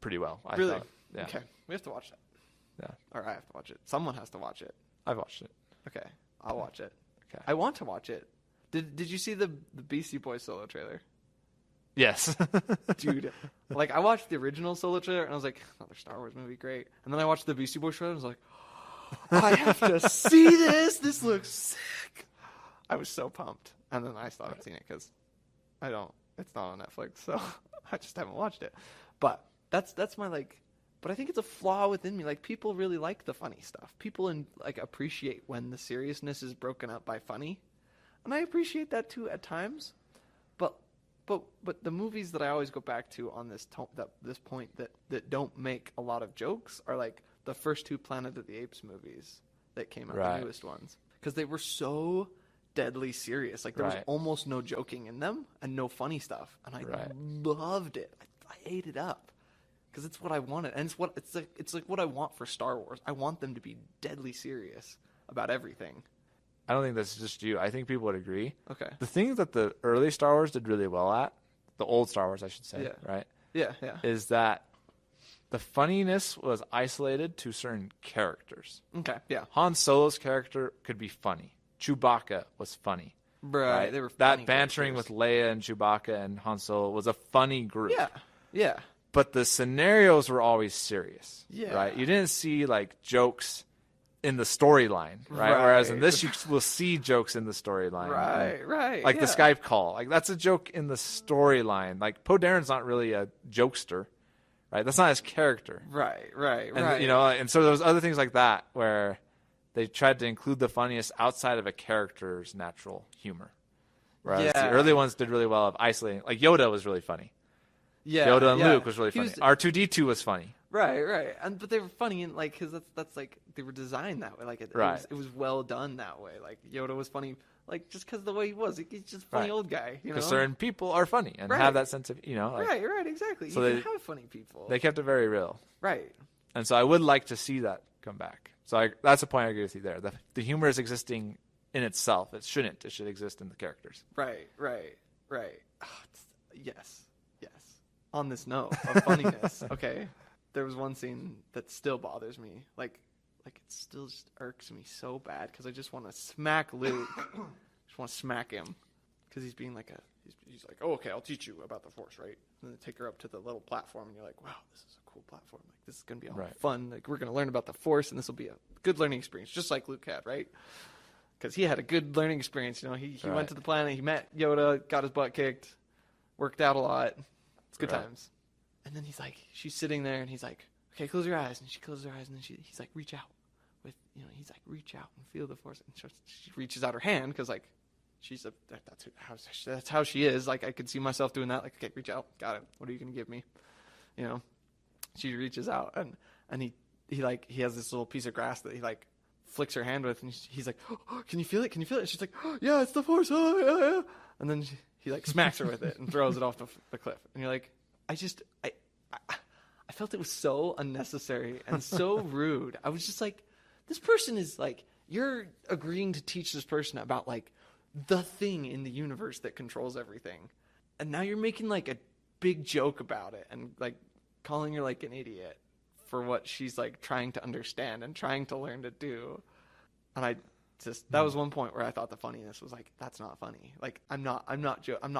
pretty well. I thought. Yeah. Okay. We have to watch that. Yeah. Or I have to watch it. Someone has to watch it. I've watched it. Okay. I'll watch it. Okay. I want to watch it. Did you see the Beastie Boys Solo trailer? Yes. Dude. I watched the original Solo trailer and I was like, another Star Wars movie, great. And then I watched the Beastie Boys trailer and I was like, I have to see this. This looks sick. I was so pumped. And then I still haven't seen it because it's not on Netflix, so I just haven't watched it. But that's my but I think it's a flaw within me. People really like the funny stuff. People appreciate when the seriousness is broken up by funny. And I appreciate that too at times. But but the movies that I always go back to on this point that don't make a lot of jokes are like the first two Planet of the Apes movies that came out, the newest ones, because they were so deadly serious. Like there was almost no joking in them and no funny stuff, and I loved it. I ate it up because it's what I wanted, and it's like what I want for Star Wars. I want them to be deadly serious about everything. I don't think that's just you. I think people would agree. Okay. The thing that the early Star Wars did really well at, the old Star Wars, I should say, right? Yeah. Is that the funniness was isolated to certain characters. Okay, yeah. Han Solo's character could be funny. Chewbacca was funny. Right. They were that bantering with Leia and Chewbacca and Han Solo was a funny group. Yeah. But the scenarios were always serious. Yeah. Right? You didn't see like jokes in the storyline, right? Whereas in this, you will see jokes in the storyline. Right. Like the Skype call. Like, that's a joke in the storyline. Like, Poe Dameron's not really a jokester, right? That's not his character. Right. And, you know, and so there was other things like that where they tried to include the funniest outside of a character's natural humor. Whereas the early ones did really well of isolating. Like, Yoda was really funny. Yeah. Yoda and Luke was really funny. R2-D2 was funny. Right. But they were funny, and like, because that's like they were designed that way. Like it was well done that way. Like Yoda was funny, like just because of the way he was. He's just a funny old guy. You know, because certain people are funny and have that sense of, you know. Like, right, exactly. So you can have funny people. They kept it very real. Right. And so I would like to see that come back. So that's a point I agree with you there. The humor is existing in itself. It shouldn't. It should exist in the characters. Right. Oh, yes. On this note of funniness, okay, there was one scene that still bothers me. Like it still just irks me so bad because I just want to smack Luke. Just want to smack him because he's being like he's like, oh, okay, I'll teach you about the Force, right? And then they take her up to the little platform, and you're like, wow, this is a cool platform. Like this is gonna be all fun. Like we're gonna learn about the Force, and this will be a good learning experience, just like Luke had, right? Because he had a good learning experience. You know, he went to the planet, he met Yoda, got his butt kicked, worked out a lot. It's good times. And then she's sitting there, and he's like, okay, close your eyes. And she closes her eyes, and then he's like, reach out. Reach out and feel the Force. And she reaches out her hand, because, like, that's how she is. Like, I could see myself doing that. Like, okay, reach out. Got it. What are you going to give me? You know? She reaches out, and he has this little piece of grass that he, like, flicks her hand with, and he's like, oh, can you feel it? Can you feel it? And she's like, oh, yeah, it's the Force. Oh, yeah. And then he like smacks her with it and throws it off the cliff. And you're like, I felt it was so unnecessary and so rude. I was just like, this person is like, you're agreeing to teach this person about like the thing in the universe that controls everything. And now you're making like a big joke about it and like calling her like an idiot for what she's like trying to understand and trying to learn to do. And that was one point where I thought the funniness was like, that's not funny. Like I'm not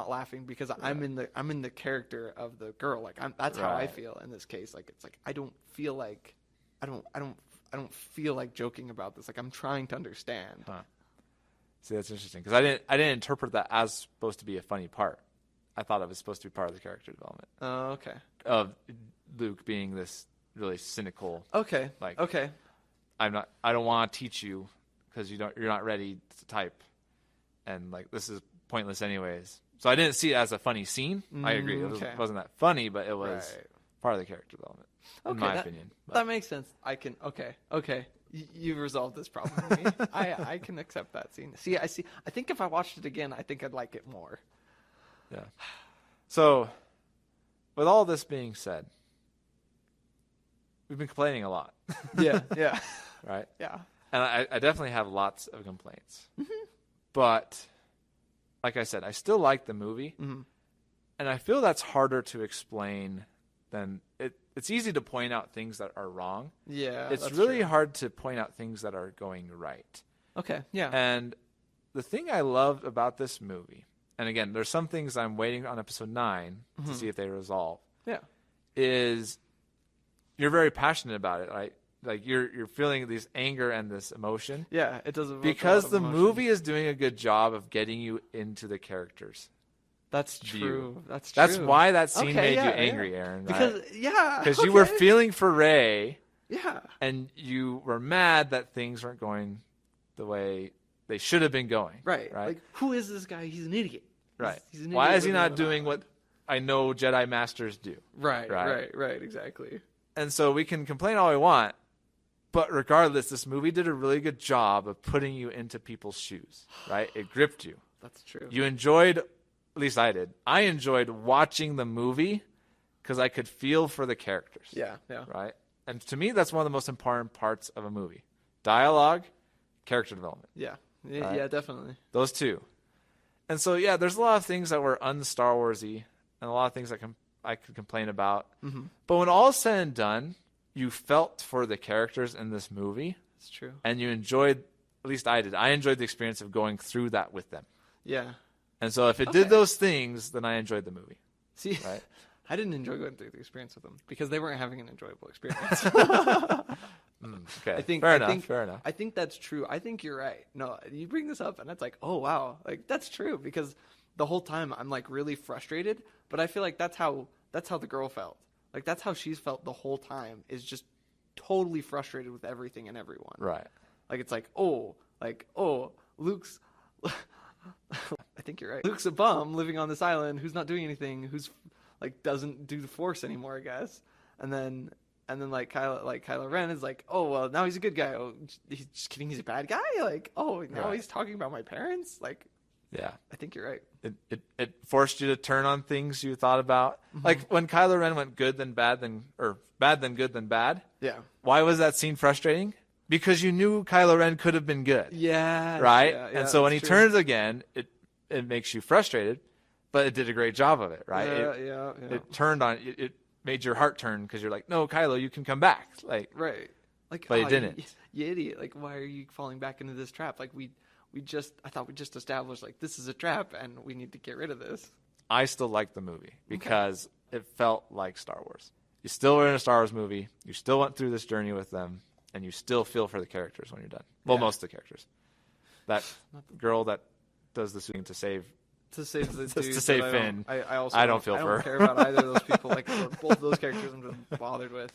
laughing because I'm in the character of the girl. Like that's how I feel in this case. Like it's like I don't feel like joking about this. Like I'm trying to understand. Huh. See, that's interesting because I didn't interpret that as supposed to be a funny part. I thought it was supposed to be part of the character development. Oh, okay. Of Luke being this really cynical. Okay. Like okay. I don't want to teach you because you're not ready to type, and like this is pointless anyways. So I didn't see it as a funny scene. I agree. It wasn't that funny, but it was part of the character development, in my opinion. But that makes sense. Okay. You've resolved this problem for me. I can accept that scene. See. I think if I watched it again, I think I'd like it more. Yeah. So, with all this being said, we've been complaining a lot. Yeah. Right? Yeah. And I definitely have lots of complaints. Mm-hmm. But, like I said, I still like the movie. Mm-hmm. And I feel that's harder to explain than... It's easy to point out things that are wrong. Yeah, it's really hard to point out things that are going right. Okay, yeah. And the thing I loved about this movie, and again, there's some things I'm waiting on episode 9 to see if they resolve. Yeah. Is you're very passionate about it, right? Like you're feeling this anger and this emotion. Yeah, it does. Because the movie is doing a good job of getting you into the characters. That's true. That's why that scene made you angry, Aaron. Because because you were feeling for Rey. Yeah. And you were mad that things weren't going the way they should have been going. Right. Like, who is this guy? He's an idiot. Right. He's an Why idiot is he living not on an doing what island. I know Jedi Masters do? Right, Right. right, exactly. And so we can complain all we want, but regardless, this movie did a really good job of putting you into people's shoes, right? It gripped you. That's true. You enjoyed, at least I did. I enjoyed watching the movie because I could feel for the characters. Yeah. Right? And to me, that's one of the most important parts of a movie. Dialogue, character development. Yeah, Right? yeah, definitely. Those two. And so, yeah, there's a lot of things that were un-Star Wars-y and a lot of things that I could complain about. Mm-hmm. But when all is said and done, you felt for the characters in this movie. That's true. And you enjoyed, at least I did, I enjoyed the experience of going through that with them. Yeah. And so if it did those things, then I enjoyed the movie. See, right? I didn't enjoy going through the experience with them because they weren't having an enjoyable experience. Okay. Fair enough. I think that's true. I think you're right. No, you bring this up and it's like, oh wow, like that's true because the whole time I'm like really frustrated, but I feel like that's how the girl felt. Like that's how she's felt the whole time, is just totally frustrated with everything and everyone. Right. Like it's like, oh, Luke's I think you're right. Luke's a bum living on this island who's not doing anything, who's like doesn't do the Force anymore, I guess. And then like Kylo Ren is like, oh well, now he's a good guy. Oh, he's just kidding, he's a bad guy. Like, oh, now he's talking about my parents. Like, yeah, I think you're right. It forced you to turn on things you thought about. Mm-hmm. Like when Kylo Ren went good then bad or bad then good then bad. Yeah. Why was that scene frustrating? Because you knew Kylo Ren could have been good. Yeah. Right. Yeah, and so when he turns again, it makes you frustrated, but it did a great job of it. Right. Yeah. It turned on. It made your heart turn because you're like, no, Kylo, you can come back. Like, right. Like, but he didn't. You idiot. Like, why are you falling back into this trap? Like, I thought we just established like this is a trap and we need to get rid of this. I still liked the movie because it felt like Star Wars. You still were in a Star Wars movie. You still went through this journey with them, and you still feel for the characters when you're done. Well, most of the characters. That girl that does the suing to save the dude, to save Finn. I don't feel for her. I don't care about either of those people. Like both of those characters, I'm just bothered with.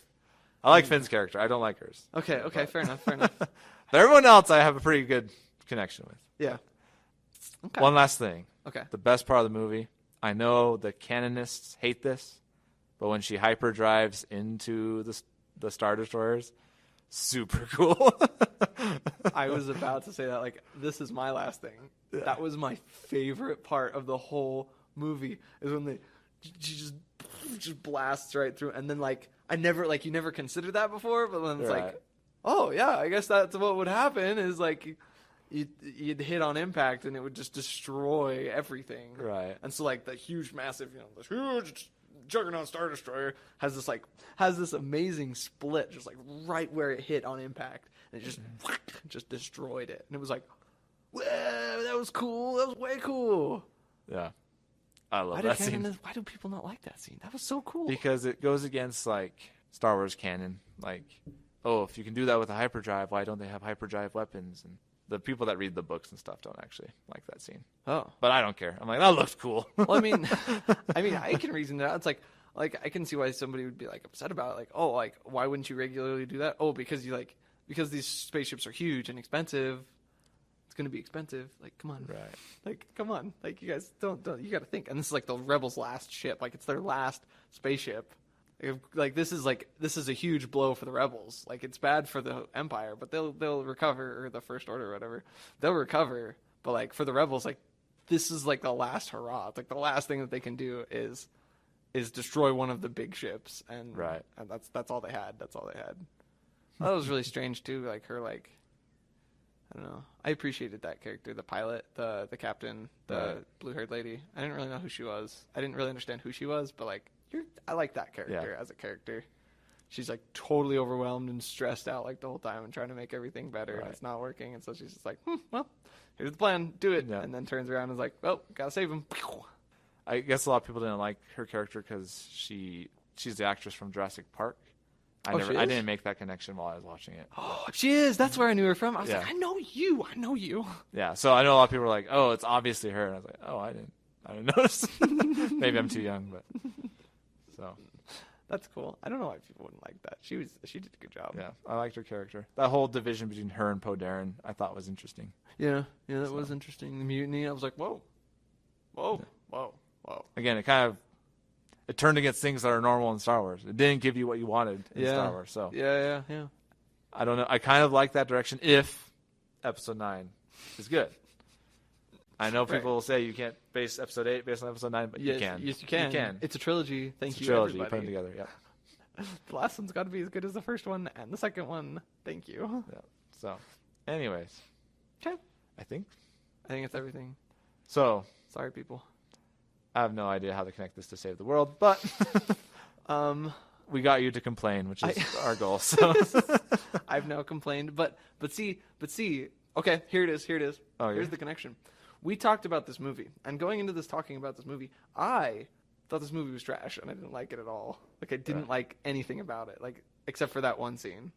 I like Finn's character. I don't like hers. Okay, fair enough. But everyone else, I have a pretty good connection with. Yeah. Okay. One last thing. Okay. The best part of the movie. I know the canonists hate this, but when she hyperdrives into the Star Destroyers, super cool. I was about to say that. Like, this is my last thing. Yeah. That was my favorite part of the whole movie. Is when she just blasts right through, and then you never considered that before, but then it's like, oh yeah, I guess that's what would happen. Is like. You'd hit on impact and it would just destroy everything. Right. And so like the huge, massive, this huge juggernaut Star Destroyer has this amazing split just like right where it hit on impact. And it just destroyed it. And it was like, whoa, that was cool. That was way cool. Yeah. I love that scene. Why do people not like that scene? That was so cool. Because it goes against like Star Wars canon. Like, oh, if you can do that with a hyperdrive, why don't they have hyperdrive weapons? And the people that read the books and stuff don't actually like that scene. Oh. But I don't care. I'm like, that looks cool. Well, I mean, I can reason it out. It's like I can see why somebody would be like upset about it. Like, oh, like why wouldn't you regularly do that? Oh, because these spaceships are huge and expensive. It's going to be expensive. Like, come on. Right. Like, come on. Like, you guys don't you got to think. And this is like the Rebels' last ship. Like, it's their last spaceship. Like this is a huge blow for the Rebels. Like it's bad for the Empire, but they'll recover, or the First Order or whatever. They'll recover, but like for the Rebels, like this is like the last hurrah. It's like the last thing that they can do is destroy one of the big ships, and that's all they had. That's all they had. That was really strange too. Like her, like I don't know. I appreciated that character, the pilot, the captain, the blue-haired lady. I didn't really know who she was. I didn't really understand who she was, but like. I like that character as a character. She's like totally overwhelmed and stressed out like the whole time and trying to make everything better and it's not working. And so she's just like, well, here's the plan. Do it. Yeah. And then turns around and is like, well, gotta save him. I guess a lot of people didn't like her character because she's the actress from Jurassic Park. I didn't make that connection while I was watching it. Oh, she is. That's where I knew her from. I was like, I know you. Yeah. So I know a lot of people were like, oh, it's obviously her. And I was like, oh, I didn't notice. Maybe I'm too young, but. So that's cool. I don't know why people wouldn't like that. She did a good job. Yeah, I liked her character. That whole division between her and Poe Dameron I thought was interesting. Yeah, that was interesting. The mutiny, I was like, whoa. Whoa, whoa, whoa. Again, it turned against things that are normal in Star Wars. It didn't give you what you wanted in Star Wars. So yeah. I don't know. I kind of like that direction if Episode 9 is good. I know people will say you can't base Episode 8 based on Episode 9, but you can. Yes, you can. You can. It's a trilogy. Thank you, trilogy. everybody. You put them together, yeah. The last one's got to be as good as the first one and the second one. Thank you. Yeah. So, anyways. Okay. I think it's everything. So. Sorry, people. I have no idea how to connect this to save the world, but we got you to complain, which is our goal. So I've now complained, but see. Okay, here it is. Oh, Here's the connection. We talked about this movie, and going into this talking about this movie, I thought this movie was trash, and I didn't like it at all. Like, I didn't like anything about it, like, except for that one scene.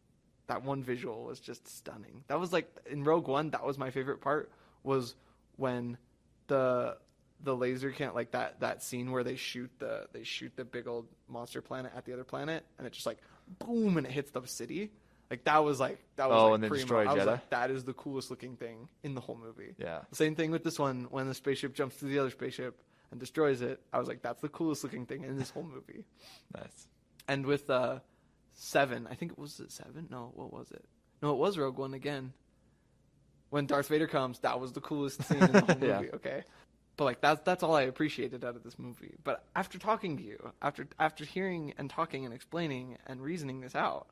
That one visual was just stunning. That was like, in Rogue One, that was my favorite part, was when the laser can't, like, that scene where they shoot the big old monster planet at the other planet, and it just, like, boom, and it hits the city. Like, that was and then primo. destroy I was Jedi? like, that is the coolest looking thing in the whole movie. Yeah. Same thing with this one, when the spaceship jumps to the other spaceship and destroys it. I was like, that's the coolest looking thing in this whole movie. Nice. And with 7, I think it was 7? No, what was it? No, it was Rogue One again. When Darth Vader comes, that was the coolest scene in the whole movie. Yeah. Okay. But like that's all I appreciated out of this movie. But after talking to you, after hearing and talking and explaining and reasoning this out,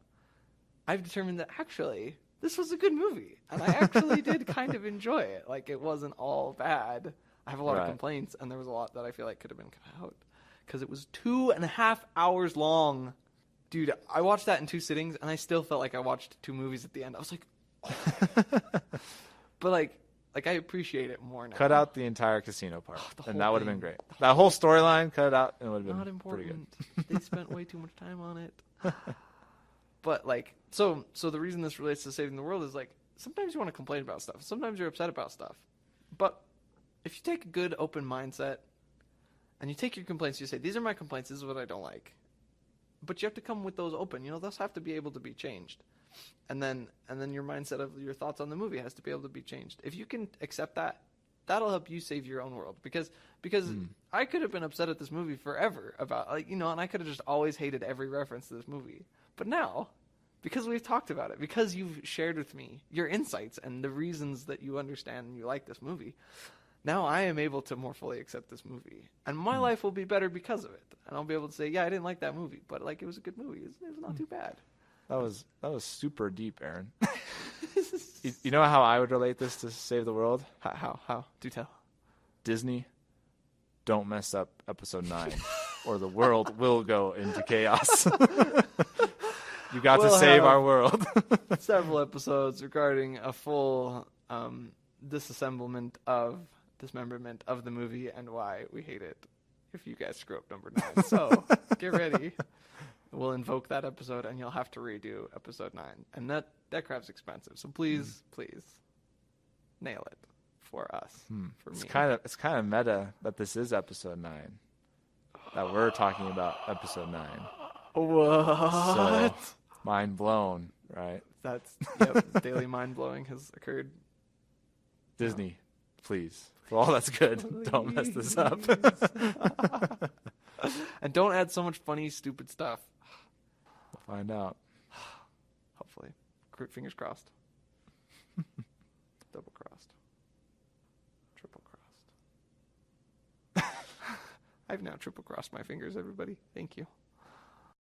I've determined that actually this was a good movie, and I actually did kind of enjoy it. Like, it wasn't all bad. I have a lot of complaints, and there was a lot that I feel like could have been cut out because it was 2.5 hours long. Dude, I watched that in 2 sittings, and I still felt like I watched 2 movies at the end. I was like, oh. But like I appreciate it more now. Cut out the entire casino part, and that would have been thing. great. That whole storyline, cut it out, and it would have Not been pretty good. important. They spent way too much time on it. But like, so the reason this relates to saving the world is like, sometimes you want to complain about stuff. Sometimes you're upset about stuff. But if you take a good open mindset and you take your complaints, you say, these are my complaints, this is what I don't like. But you have to come with those open. Those have to be able to be changed. And then your mindset of your thoughts on the movie has to be able to be changed. If you can accept that, that'll help you save your own world. Because I could have been upset at this movie forever about, like, and I could have just always hated every reference to this movie. But now, because we've talked about it, because you've shared with me your insights and the reasons that you understand and you like this movie, now I am able to more fully accept this movie. And my life will be better because of it. And I'll be able to say, yeah, I didn't like that movie, but like, it was a good movie. It was not too bad. That was super deep, Aaron. You know how I would relate this to save the world? How? Do tell. Disney, don't mess up episode 9, or the world will go into chaos. You got to save our world. Several episodes regarding a full dismemberment of the movie and why we hate it if you guys screw up number 9. So get ready. We'll invoke that episode, and you'll have to redo episode 9. And that crap's expensive. So please nail it for us. For me. It's kind of meta that this is episode 9. That we're talking about episode 9. What? So, mind blown, right? Daily mind blowing has occurred. Disney, please. For all that's good, don't mess this up. And don't add so much funny, stupid stuff. We'll find out. Hopefully. Fingers crossed. Double crossed. Triple crossed. I've now triple crossed my fingers, everybody. Thank you.